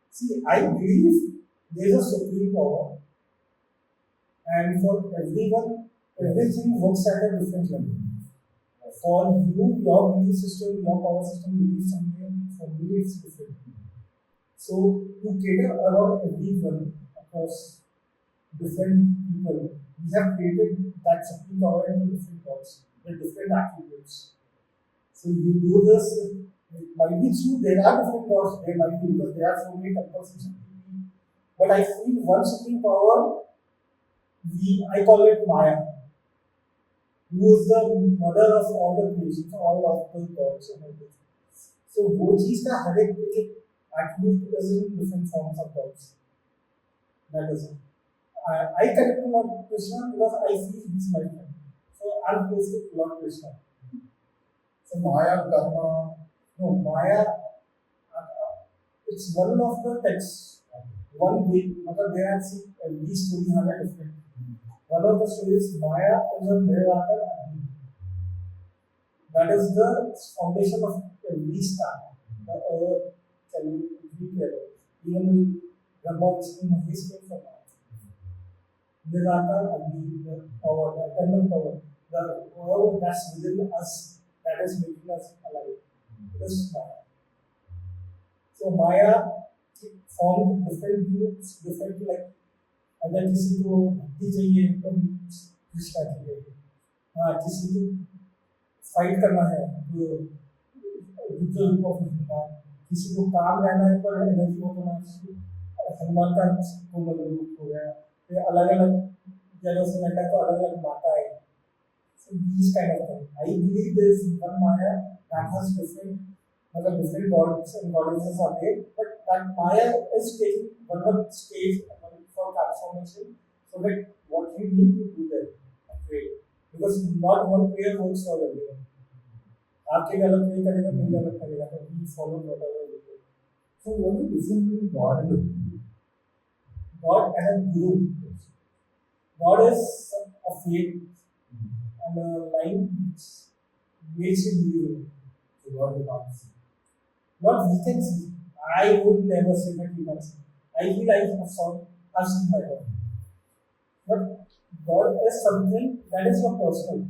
See, I believe there is a supreme power, and for everyone, everything works at a different level. For you, your belief system, your power system believes something. For me, it's different. So to cater around everyone across different people, we have created that supreme power into different gods with different attributes. So you do this, it might be true, there are different gods, there might be because there are so many temples in Shakti. But I feel one supreme power, I call it Maya, who is the mother of all the creations, all of the gods and everything. So वो चीज का हर एक attribute is in different forms of gods. That is it. I connect to Lord Krishna because I feel he's my friend. So I'm close to Lord Krishna. So Maya, Karma. No, Maya, it's one of the texts. One way, there are every story has a different. One of the stories, Maya is a miracle. That is the foundation of every star. The earth, even Brahma, Vishnu, Mahesh came from that. Miracle, Agni, the power, the eternal power, the power that's within us, that is making us alive. This Maya. So Maya formed different groups, different like अगर किसी को भक्ति चाहिए तो कृष्णा चाहिए. हाँ, किसी को फाइट करना है तो रुद्र रूप ऑफ हनुमान. किसी को काम रहना है पर एनर्जी हो तो हनुमान का कोमल रूप हो गया. फिर अलग अलग जगह से लगता है तो अलग अलग माता है. So these kind of things. I believe there is one Maya that has different gods and goddesses are there, but that Maya is taking one stage for transformation, so that what we need to do there and pray, because not one prayer works for everyone. आपके गलत नहीं करेगा, मेरी गलत करेगा, तो we follow whatever we do. So what is the difference between God and a guru? God and a guru. God is a faith and a line which makes you believe in it. So God is not see. What we can see, I would never say that we can see. I feel I have seen my God. But God is something that is your personal.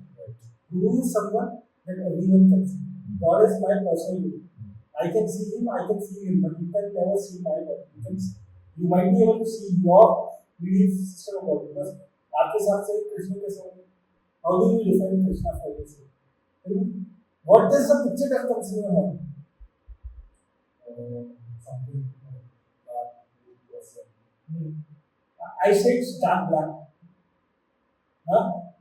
Guru is someone that everyone can see. God is my personal guru. I can see him, I can feel him, but you can never see my God. You might be able to see your belief system of God, because आपके साथ से कृष्ण के साथ, how do you define Krishna for yourself? What is the picture that comes in your mind? Something dark, blue, I say it's dark black,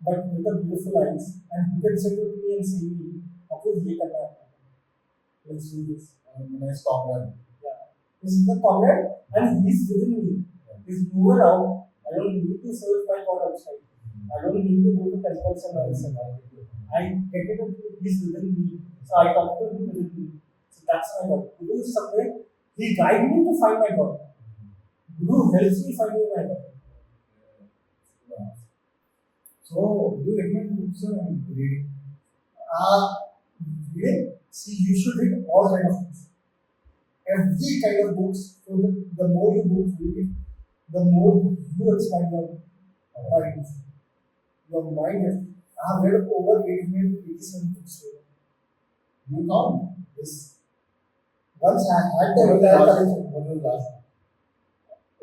but with a beautiful eyes, and you can sit with me and see me. Apurv, ये करना है. Let's do this. nice comrade. Yeah, this is the comrade, and he's within me. He's moving out. I don't need to serve my God outside. I don't need to go to temples and all. I get it into he's within me. So I talk to him within me. So that's my God. Guru is somewhere, he guides me to find my God. Guru helps me finding my way. Yeah. So, do you recommend books and reading? Uh, Reading, see, you should read all kind of books. Every kind of books. So the more you books read, the more you expand your mind. Your mind is. I have read over 887 books. You count? Yes. Once I had the What was the entire last? collection. What was the last?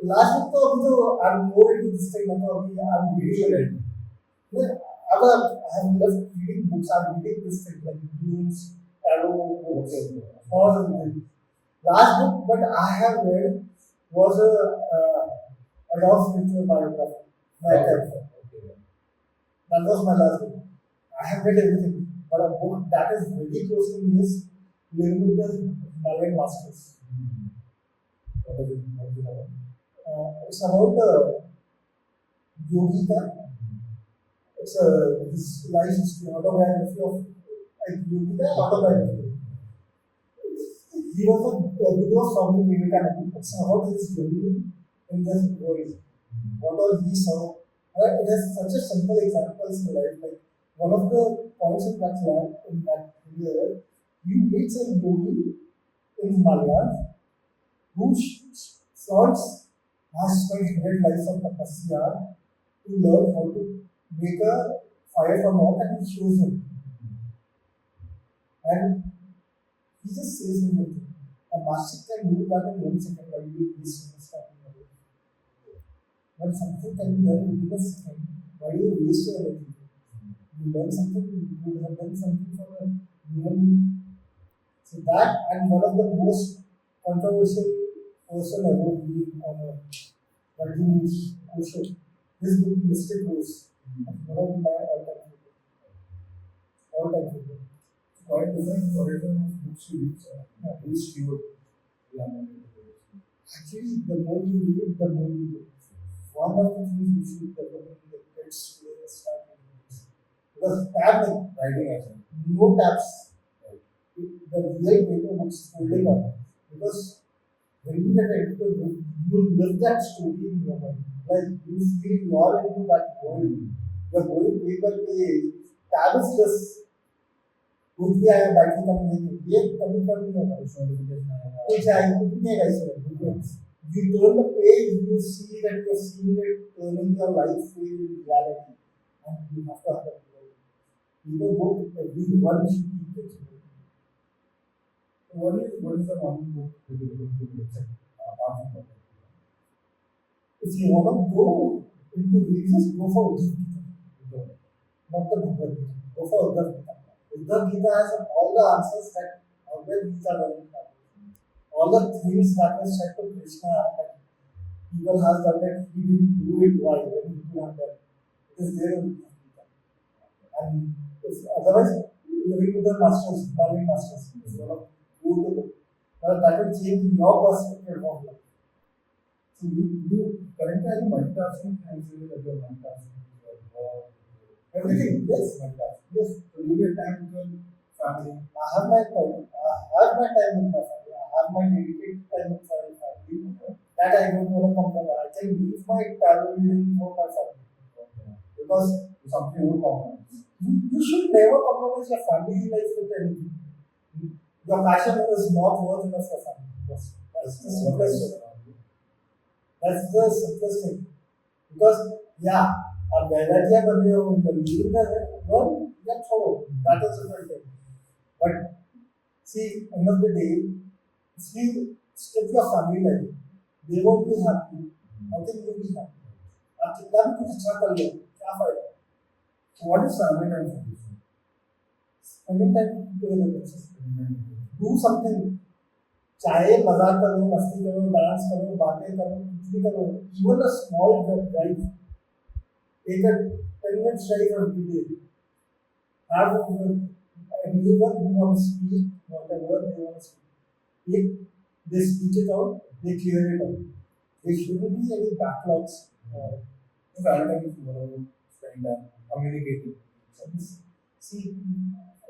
Last book, तो I'm more into this thing. I'm reading it. I have left reading books. I'm reading this thing like Dunes, Tarot books, all of them. Last book, but I have read was a love spiritual biography. My character. Okay. That was my last book. I have read everything, but a book that is very close to me is Living with the Himalayan Masters. What was it? What was it about? It's about Yogita. It's his life history, autobiography of Yogita, autobiography. He was a guru of Swami Vivekananda. It's about his journey in this world. What all he saw. It has such a simple examples in life. Like one of the points in that lab, in that year, he meets a yogi in Himalayas who flaunts has spent 100 lives of tapasya to learn how to make a fire from earth, and he shows him. And he just says him, a master can do that in 1 second while you waste his time. When something can be done within a second, why do you waste your energy? You learn something, you would have done something for a human being. So that, and one of the most controversial person ever being on a continuous question. This book, Mystic Rose, one of my all-time favorite. All-time favorite. Quite different horizon of books you read. Which you would Actually, the more you read, the more you do. One of the things you should develop in the kids today is start reading books. Because tabbing, writing as well. no tabs. The real paper books holding up. Because when you get into the book, you live that story in your mind. Like you feel you are into that world. You're going paper page. Tab is just कुछ भी आया battery कम नहीं ये कभी कभी नहीं होगा Notification आएगा. कुछ आया कुछ नहीं आएगा इसमें you turn the page you see that you're seeing it turning your life in reality and you have to have that people book everyone should keep it. What is the one book that you would accept apart from that? If you want to go into religious, go for Uddhav Gita. Not the Bhagavad Gita. Go for Uddhav Gita. Uddhav Gita has all the answers that Bhagavad Gita doesn't have. All the things that were said to Krishna that people have done that he didn't do it why when he could have done it. It is there in Uddhav Gita. And if otherwise, living with the masters, Bali masters, is one of go to book. But that will change your perspective of life. So you currently are multitasking and you will be multitasking your work. Everything, yes. Multitasking. Yes. So you get time with your family. I have my time. I have my time with my family. I have my dedicated time with my family. That I don't want to compromise. I can leave my travel reading for my family. Because Something you compromise. you should never compromise your family life with anything. Your passion is not worth enough for family. That's the simplest thing. That's the simplest thing. Because, yeah, अब वैराग्य बन रहे हो leaving का है one या छोड़ो that is a different thing. But see, end of the day, if you skip your family life, they won't be happy. How can you be happy? आप कितना भी कुछ अच्छा कर लो, क्या फायदा? So what is family time for you? Spending time together. Do something. चाहे मजाक करो, मस्ती करो, डांस करो, बातें करो, कुछ भी करो. Even a small drive. Take a 10 minutes drive every day. Have anyone who wants to speak, whatever they want to speak. If they speak it out, they clear it out. There shouldn't be any backlogs. Family time is more about spending time communicating. See,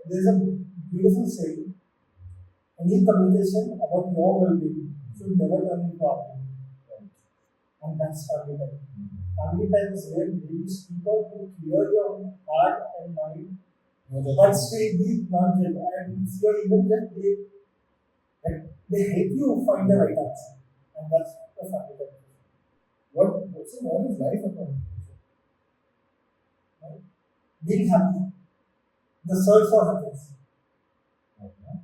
there's a beautiful saying. Any communication about your well-being should never turn into argument. and that's family time. Family time is where you speak out to clear your heart and mind, but still be non-judgmental. And if you're even just they help you find the right answer, and that's the family time. What is life about? Right? Being happy, the search for happiness. Okay.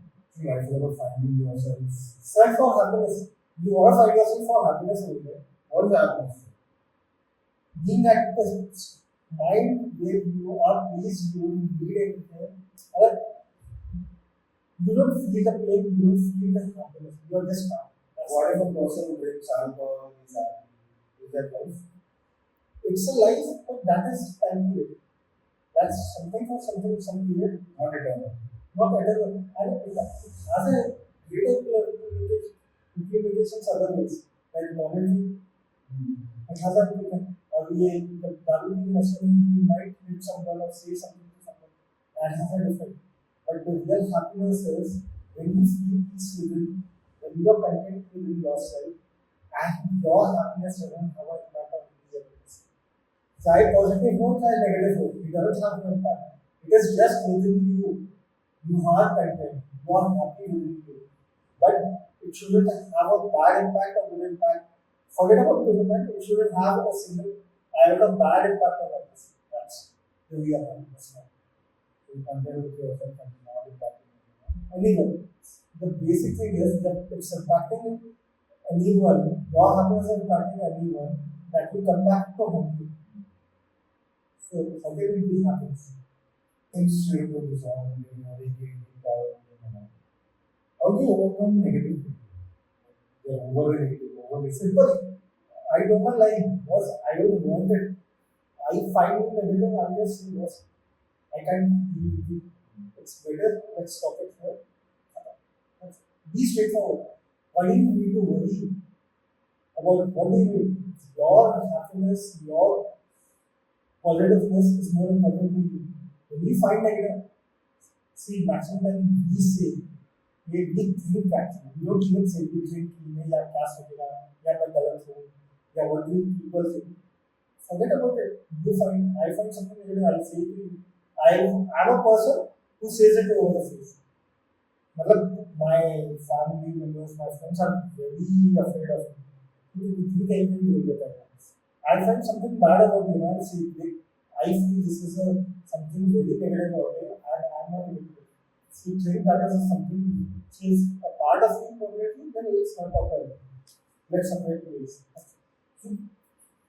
Life is about finding yourself. Search for happiness. You want to find yourself for happiness only. Right? What is happiness? Being at the mind where you are pleased, you don't need anything. Or you don't feel the pain, you don't feel the happiness. You are just calm. What if a person who drinks alcohol is happy? Is that life? It's a life, but that is time period. That's something for something, some period. Not eternal. Not at all. And it has a greater implications other ways, like monitoring. It has a the Darwin you might hit someone or say something to someone. That has a different. But the real happiness is when you feel peace within, when you are content within yourself, and your happiness doesn't have an impact on the others. चाहे positive हो चाहे negative हो, it doesn't have an impact. It is just within you. You are content. You are happy within you. But it shouldn't have a bad impact or good impact. Forget about good impact. It shouldn't have a single iota of bad impact on others. That's the real happiness. You compare with yourself and not impacting anyone. The basic thing is that it's impacting anyone. Your happiness is impacting anyone. That will come back to haunt you. So forget will be happiness. Things should go dissolve, Reiki Healer. How do you overcome negativity? You're over negative, Simple. I don't know like was I don't want it. I find it negative, I just say yes. I can't deal with it. It's better, let's stop it here. Be straightforward. Why do you need to worry about what do you need? Your happiness, your positiveness is more important to you. When you find negative, see maximum time we say ये big think actually. We don't even say we think मैं या क्या सोचेगा या मैं गलत हूँ या what will people say. Forget about it. You find I find something negative. I'll say to you. I'm a person who says it over the face. मतलब my family members, my friends are very afraid of me. You can even do it. I find something bad about you. I'll say I feel this is something very negative about you, and I'm not able to. If you think that is something which is a part of you permanently, then it's not okay. Let's separate ways.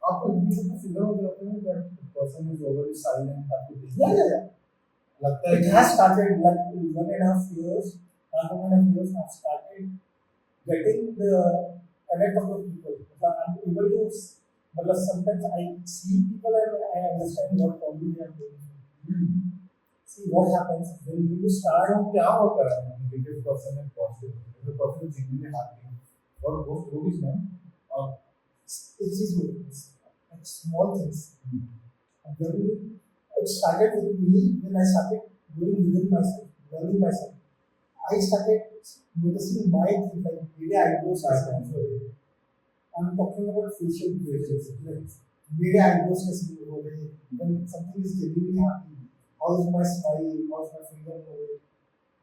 आपको immediate feel हो जाता है that the person is overly silent आपको Yeah. लगता है It has started like 1.5 years. 1.5 years have started getting the connect of the people. I'm able to, but sometimes I see people and I understand what probably they are doing. See what happens when you start. क्या होता है negative person and positive? The person is genuinely happy. What goes through his mind? It's just like small things. And then it started with me when I started going within myself, learning myself. I started noticing my things like maybe eyebrows are sensitive. I'm talking about facial expressions. Maybe eyebrows are sensitive. When something is genuinely happy, how is my smile? How is my finger moving?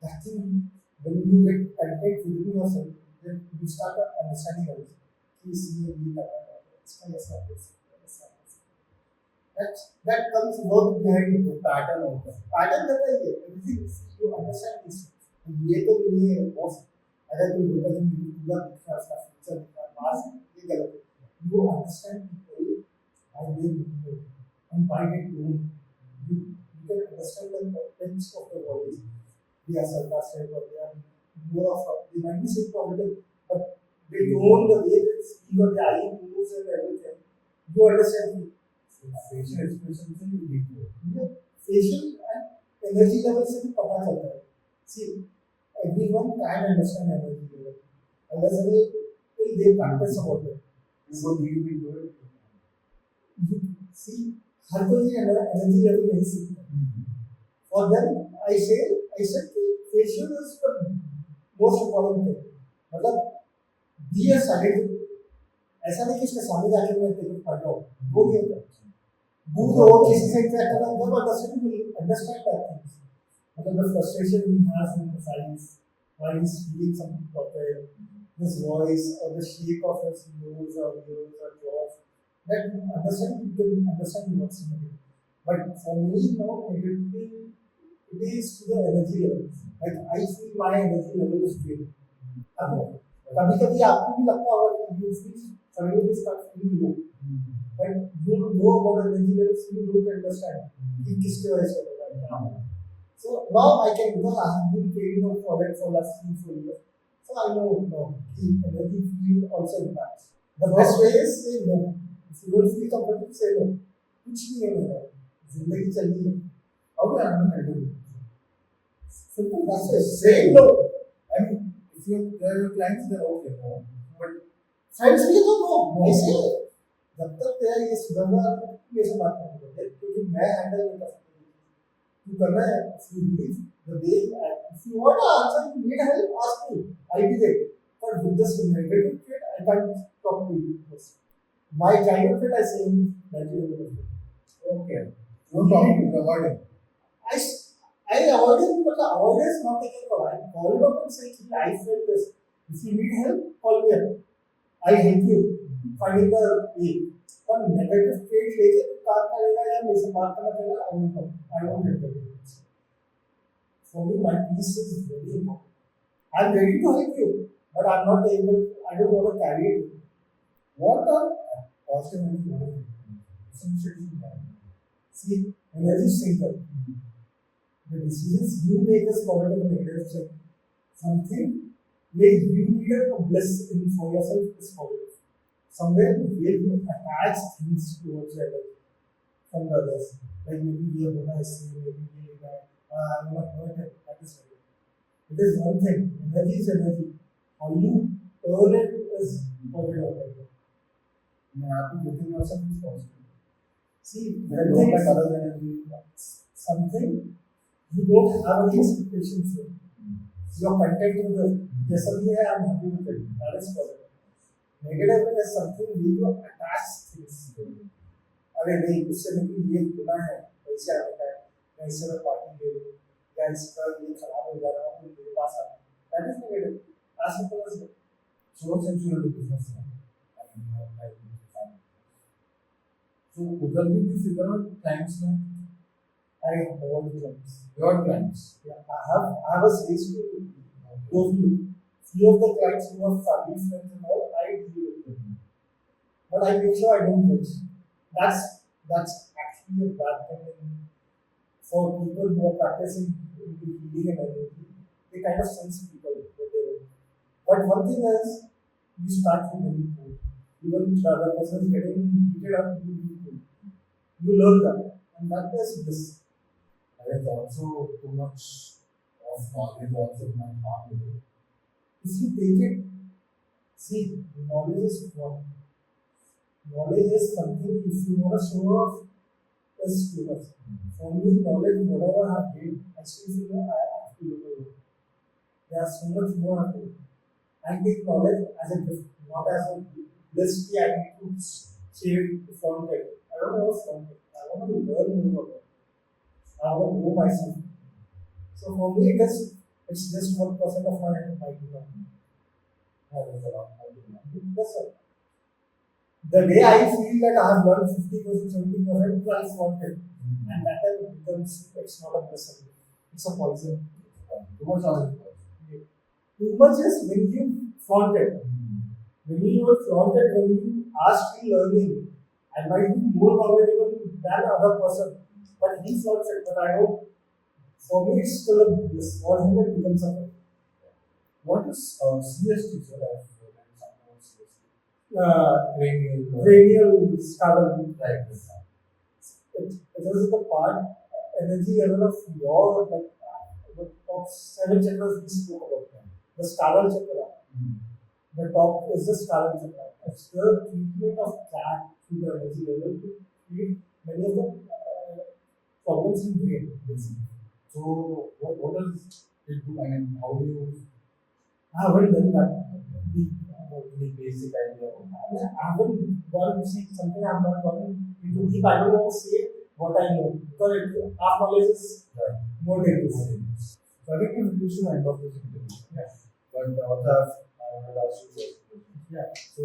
That thing, when you get content within yourself, then you start understanding others. That comes work behind the pattern of the pattern that I get. Everything you understand this. ये तो ये बहुत अगर कोई होता है कि पूरा दिखता है उसका फ्यूचर दिखता है पास ये गलत है. You understand people how they move and why they do. You can understand the contents of the voice. They are sarcastic or they are more of they might be saying positive, but they don't the way they speak or the eye moves and everything. You understand me. Facial expression से you need to. Facial and energy level से भी पता चलता है. See, everyone can understand energy level. Unless they practice about it. So you will do it. See, हर कोई energy level नहीं सीखता. For them, I said facial is the most important thing. मतलब be a scientific ऐसा नहीं कि उसके सामने जाके मैं तेरे को पढ़ रहा हूँ, वो नहीं होता। दूर और किसी से इंटरेक्ट करना होगा, but doesn't will understand that things. मतलब the frustration he has in his eyes while he's feeling something proper, his voice or the shape of his nose or ears or jaws, that understand you can understand what's negative. But for me, now negativity it is to the energy level. Like I feel my energy level is drained. कभी कभी आपको भी लगता होगा कि you feel suddenly start feeling low. But you don't know about energy levels, you don't understand कि किसके वजह से हो रहा है. So now I can, because I have been training for it for last 3-4 years, so I know now the energy field also impacts. The best way is say no. If you don't feel comfortable, say no. कुछ नहीं है मेरा, जिंदगी चलनी है. How do I handle it? Simple. That's it. Say no. I mean, if there are clients, then okay, no. But friends भी तो no. ऐसे जब तक तेरा ये सुधरना मेरे से बात नहीं करते, क्योंकि मैं हैंडल नहीं कर सकता. तू कर रहा है, if you believe the way, if you want to answer, you need help, ask me. I'll be there. But with this negative trait, I can't talk to you. My kind of trait, I say that you will. Okay. No problem. You avoid it. I avoid it, but the avoid is not taking a while. Call it up and say, I feel this. If you need help, call me up. I'll help you. Finding the way. पर negative trait लेके काम करेगा या मेरे से बात करना पड़ेगा, I won't help you. For me, my peace is very important. I'm ready to help you, but I'm not able. I don't want to carry it. What are positive and negative? See, energy is simple. The decisions you make is positive and negative. Something where you need a bliss in for yourself is positive. Somewhere where you attach things towards your life from the others. Like maybe you have a say, maybe you have I'm not hurt it. That is negative. It is one thing. Energy is energy. How you earn it is positive or negative. You have to within yourself is positive. See, when things like other energy, something you don't have any expectations with. You are content with it. Yes, I'm happy with it. That is positive. Negative is something we you attach things to. अरे नहीं उससे नहीं ये गुना है, ऐसे आता है, मैं इससे मैं पार्टी ले लूँ, या इसका ये खराब हो जा रहा है, मेरे पास आता है. That is negative. As simple as that. Source and fuel business है. So उधर भी figure out clients में. I have all the clients. Your clients. Yeah, I have a space to go through. Few of the clients who are family friends and all, I deal with them. But I make sure I don't judge. That's actually a bad thing for people who are practicing healing and energy. They kind of sense people what they do. But one thing is, you start from very cool. Even the other person is getting heated up, you be cool. You learn that, and that is bliss. There is also too much of knowledge also might harm you. If you take it, see, knowledge is what? Knowledge is something, if you want to show off, is too much. For me, knowledge, whatever I have gained, I still feel I have to look over. There's so much more I do. I take knowledge as a gift, not as a bliss. I need to shave the front end. I don't know what's front end. I want to learn more about it. I want to grow myself. So for me, it's just 1% of my income. That's all. The day I feel that I have learned 50%, 70%, I flaunt it. And that time becomes, it's not a blessing. It's a poison. Too much knowledge. Too much is when you flaunt it. When you are flaunted, when you are still learning, I might be more knowledgeable than the other person. But he flaunts it, but I don't. For me, it's still a bliss. For him, it becomes a problem. What is CST, sir? Cranial stubble. Right. It is the part, energy level of your, like, of 7 chakras we spoke about. The stubble chakra. The top is the stubble chakra. It's the treatment of that to the energy level to treat many of the problems in brain. So, what does it do? I mean, how do you? I haven't done that. any basic idea of that? I haven't gone, see, something I've not gone into deep. I don't want to say what I know because half knowledge is Right. more dangerous. So I think we reach to the end of this interview. Yeah. But what I wanted to ask you first question. Yeah. So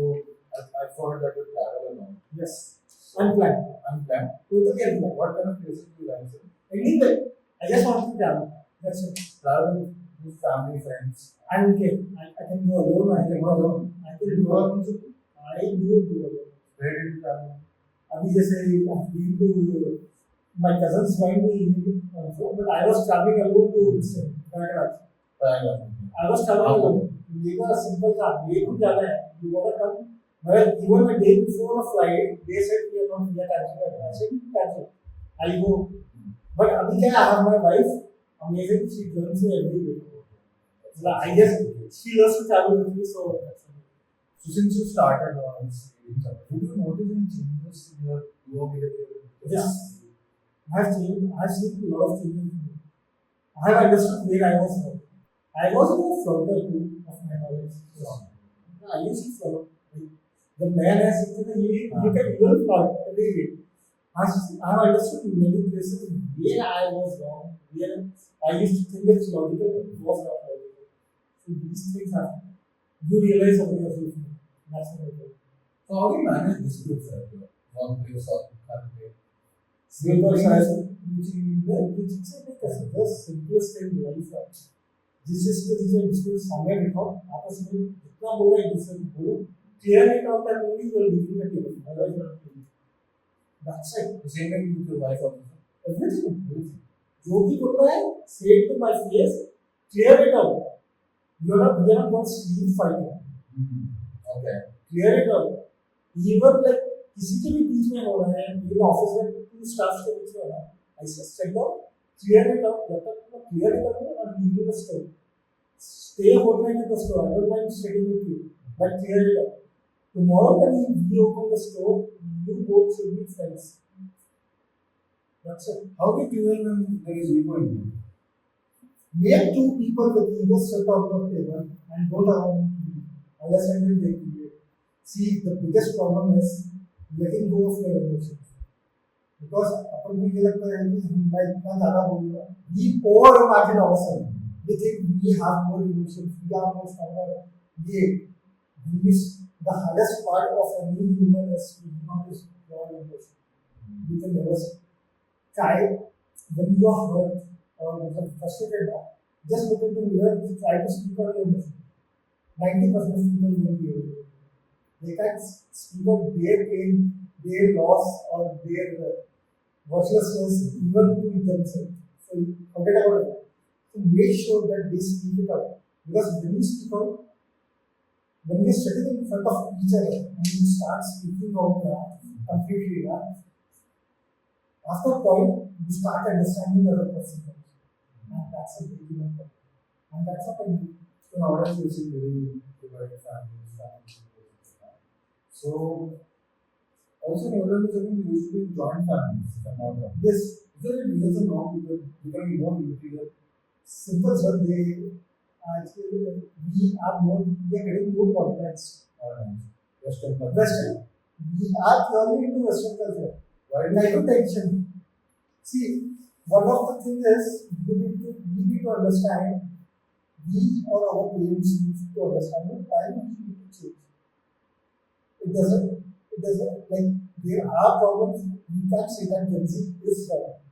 I thought that you travel alone. Yes. Unplanned. Unplanned. Totally unplanned. What kind of places do you like? Sir? Anyway, I just want to travel. That's it. Travel with family, friends. I'm okay. I can go alone. I can go alone. I can Did you do go alone. alone? I do alone. Where did you travel? अभी जैसे I've been to my cousins joined me also, but I was traveling alone to Prayagraj. Prayagraj. I was traveling alone. मेरा simple था. मेरे को जाना है. You wanna come? Well, even the day before the flight, they said we are not here cancel. I said cancel. I go. But अभी क्या I have my wife. Amazing. She joins me every day. I guess she loves to travel with me, so that's it. So since you started on this, did you notice any changes in your work behavior? Yes. I've seen a lot of changes. I have understood where I was from. I was a flounder too of my knowledge. I used to follow. The man has you can even flout every day. I have understood many places where I was wrong, where I used to think it's logical, but it was not logical. So these things happen. You realize something of yourself. That's what I do. So how do you manage disputes at your workplace or family? Simple size, which is the simplest thing in life. जिस चीज़ में dispute सामने रखो आपस में जितना बोला एक दूसरे को बोलो clear it out and only you will leave the table otherwise that's it. The same thing with your wife also. Everything. जो भी बोल रहा है say it to my face, clear it out. We are not going to sleep fighting. Okay. Clear it out. Even like किसी के भी बीच में हो रहा है, मेरे ऑफिस में 2 स्टाफ्स के बीच में हो रहा है, I just check out, clear it out. जब तक मैं clear it out और leave the store. Stay overnight at the store. I don't mind staying with you, but clear it out. Tomorrow when you reopen the store, you both should be friends. That's it. How do you clear when there is ego in you? Make 2 people with ego sit on the table and don't allow them to be. Unless until they create. See, the biggest problem is letting go of your emotions. Because अपन को ये लगता है कि मैं इतना ज़्यादा बोलूँगा. We over imagine ourselves. We think we have more emotions. We are more stronger. The hardest part of any human is to not is your emotion. You can never try when you are hurt or frustrated. Just look into the mirror and try to speak out your emotion. 90% of people won't be able to. They can't speak out their pain, their loss, or their worthlessness even to themselves. So forget about it. So make sure that they speak it out. Because when you speak out, when you're sitting in front of each other and you start speaking out completely, after a point, you start understanding the other person. And that's a big number. And that's what I do. So nowadays you see very divided families. So also in older days, we used to be in joint families. If I'm not wrong. Yes. Is there a reason now people becoming more nuclear? Simple, sir. We are getting more complex. Western culture. Western. We are purely into Western culture. Why Like attention. See, one of the things is we need to understand. We or our parents need to understand that time we need to change. It doesn't like there are problems. We can't say that Gen Z is wrong.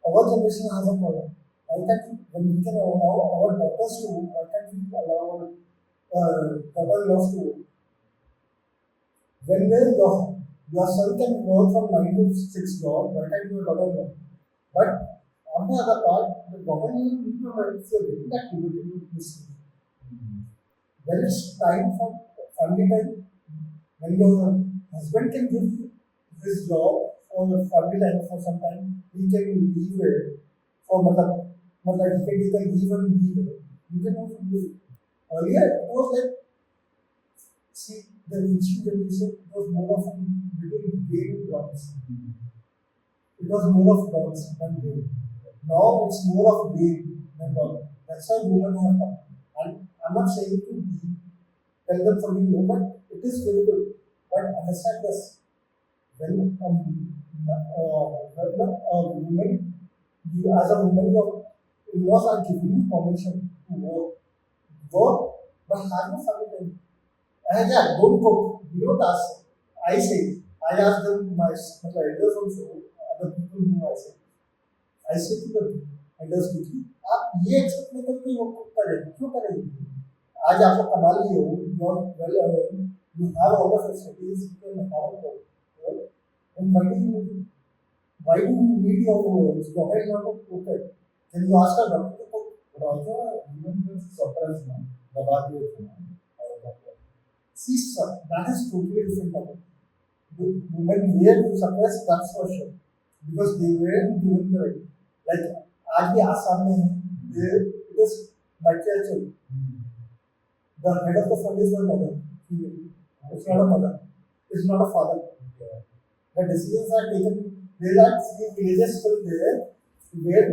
Our generation has a problem. Why can't when we can allow our daughters to work, why can't we allow our daughter-in-laws to work? When your son can work from 9 to 6 job, why can't your daughter work? But on the other part, the government needs to get that liberty to listen. When it's time for family time, when your husband can give his job or family time for some time, he can leave it for he can take a leave and leave it. You can also do it. Earlier, it was like, see, the ancient generation was more of between brain blocks. It was more of dogs than brain. Now it's more of brain than dog. That's why women have come. And I'm not saying to be tell them something new, but it is very good. But understand this, when a woman, you as a woman, your in-laws are giving you permission to work, but have no family time. And yeah, don't cook. You don't ask. I say, I ask them, my elders also, other people who I say to them, elders को कि आप ये accept नहीं करते वो cook करे, क्यों करेंगे? आज आप लोग कमा लिए हो, you are well aware, you have all the facilities, you can have a cook. And why do you need your daughter in order to cook it? Can you ask her daughter to cook? But also, women will suppress now. The body is See, sir, that is totally different topic. Women were to suppress, that's for sure. Because they weren't given the right. Like, आज भी आसाम में है, it is matriarchal. The head of the family is the mother. It's not a mother. It's not a father. The decisions are taken. There are few villages still there where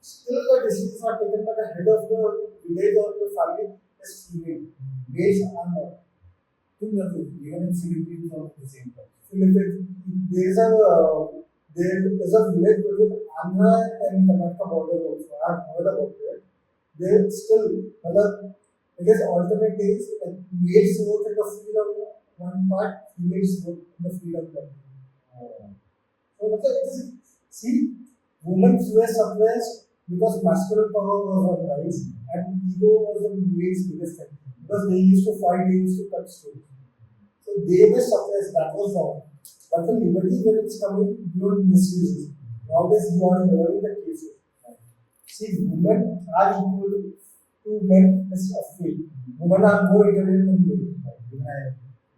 still the decisions are taken by the head of the village or the family is female. Males are not. even in Philippines also the same thing. Philippines, there is a village between Andhra and Karnataka border also. I have heard about it. They still, it is alternate days. Like males work in the field of one part, females work in the field of one. So it is, see, women were suppressed because masculine power was on rise and ego was the male's biggest thing. Because they used to fight, they used to cut stones. So they were suppressed, that was wrong. But the liberty when it's coming, you don't misuse it. Nowadays you are learning the cases. See, women are equal to men as a field. Women are more intelligent than men.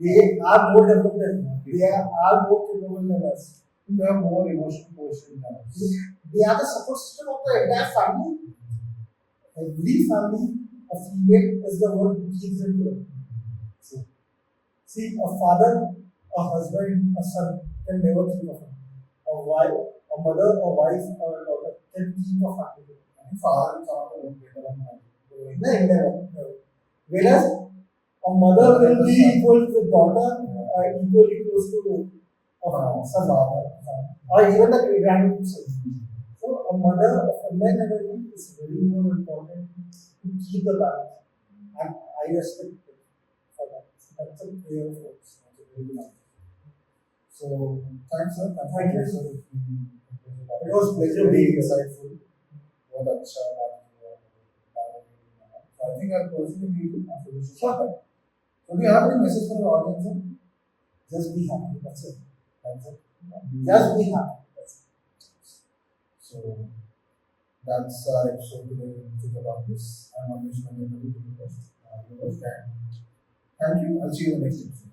They are more developed than us. They are more capable than us. They have more emotional quotient than us. They are the support system of the entire family. Every family, a female is the one who keeps them together. See, a father, a husband, a son can never keep a family. A wife, a mother, a wife, or a daughter can keep a family. And father and son won't get along. Never. Whereas a mother will be equal to the daughter, equally close to a son, or even the grandson. So a mother, a man energy is very more important to keep the balance. And I respect it for that. That's a prayer for us. So thanks, sir. Thank you, sir. It was pleasure being insightful. What acha I think I'll personally meet you after this. So do you have any message for the audience? Sir? Just be happy. That's it. That's it. Just be happy. That's it. So that's our episode today in Sutra-Talkies. I'm Anish Manjari, the host. Thank you. I'll see you in the next episode.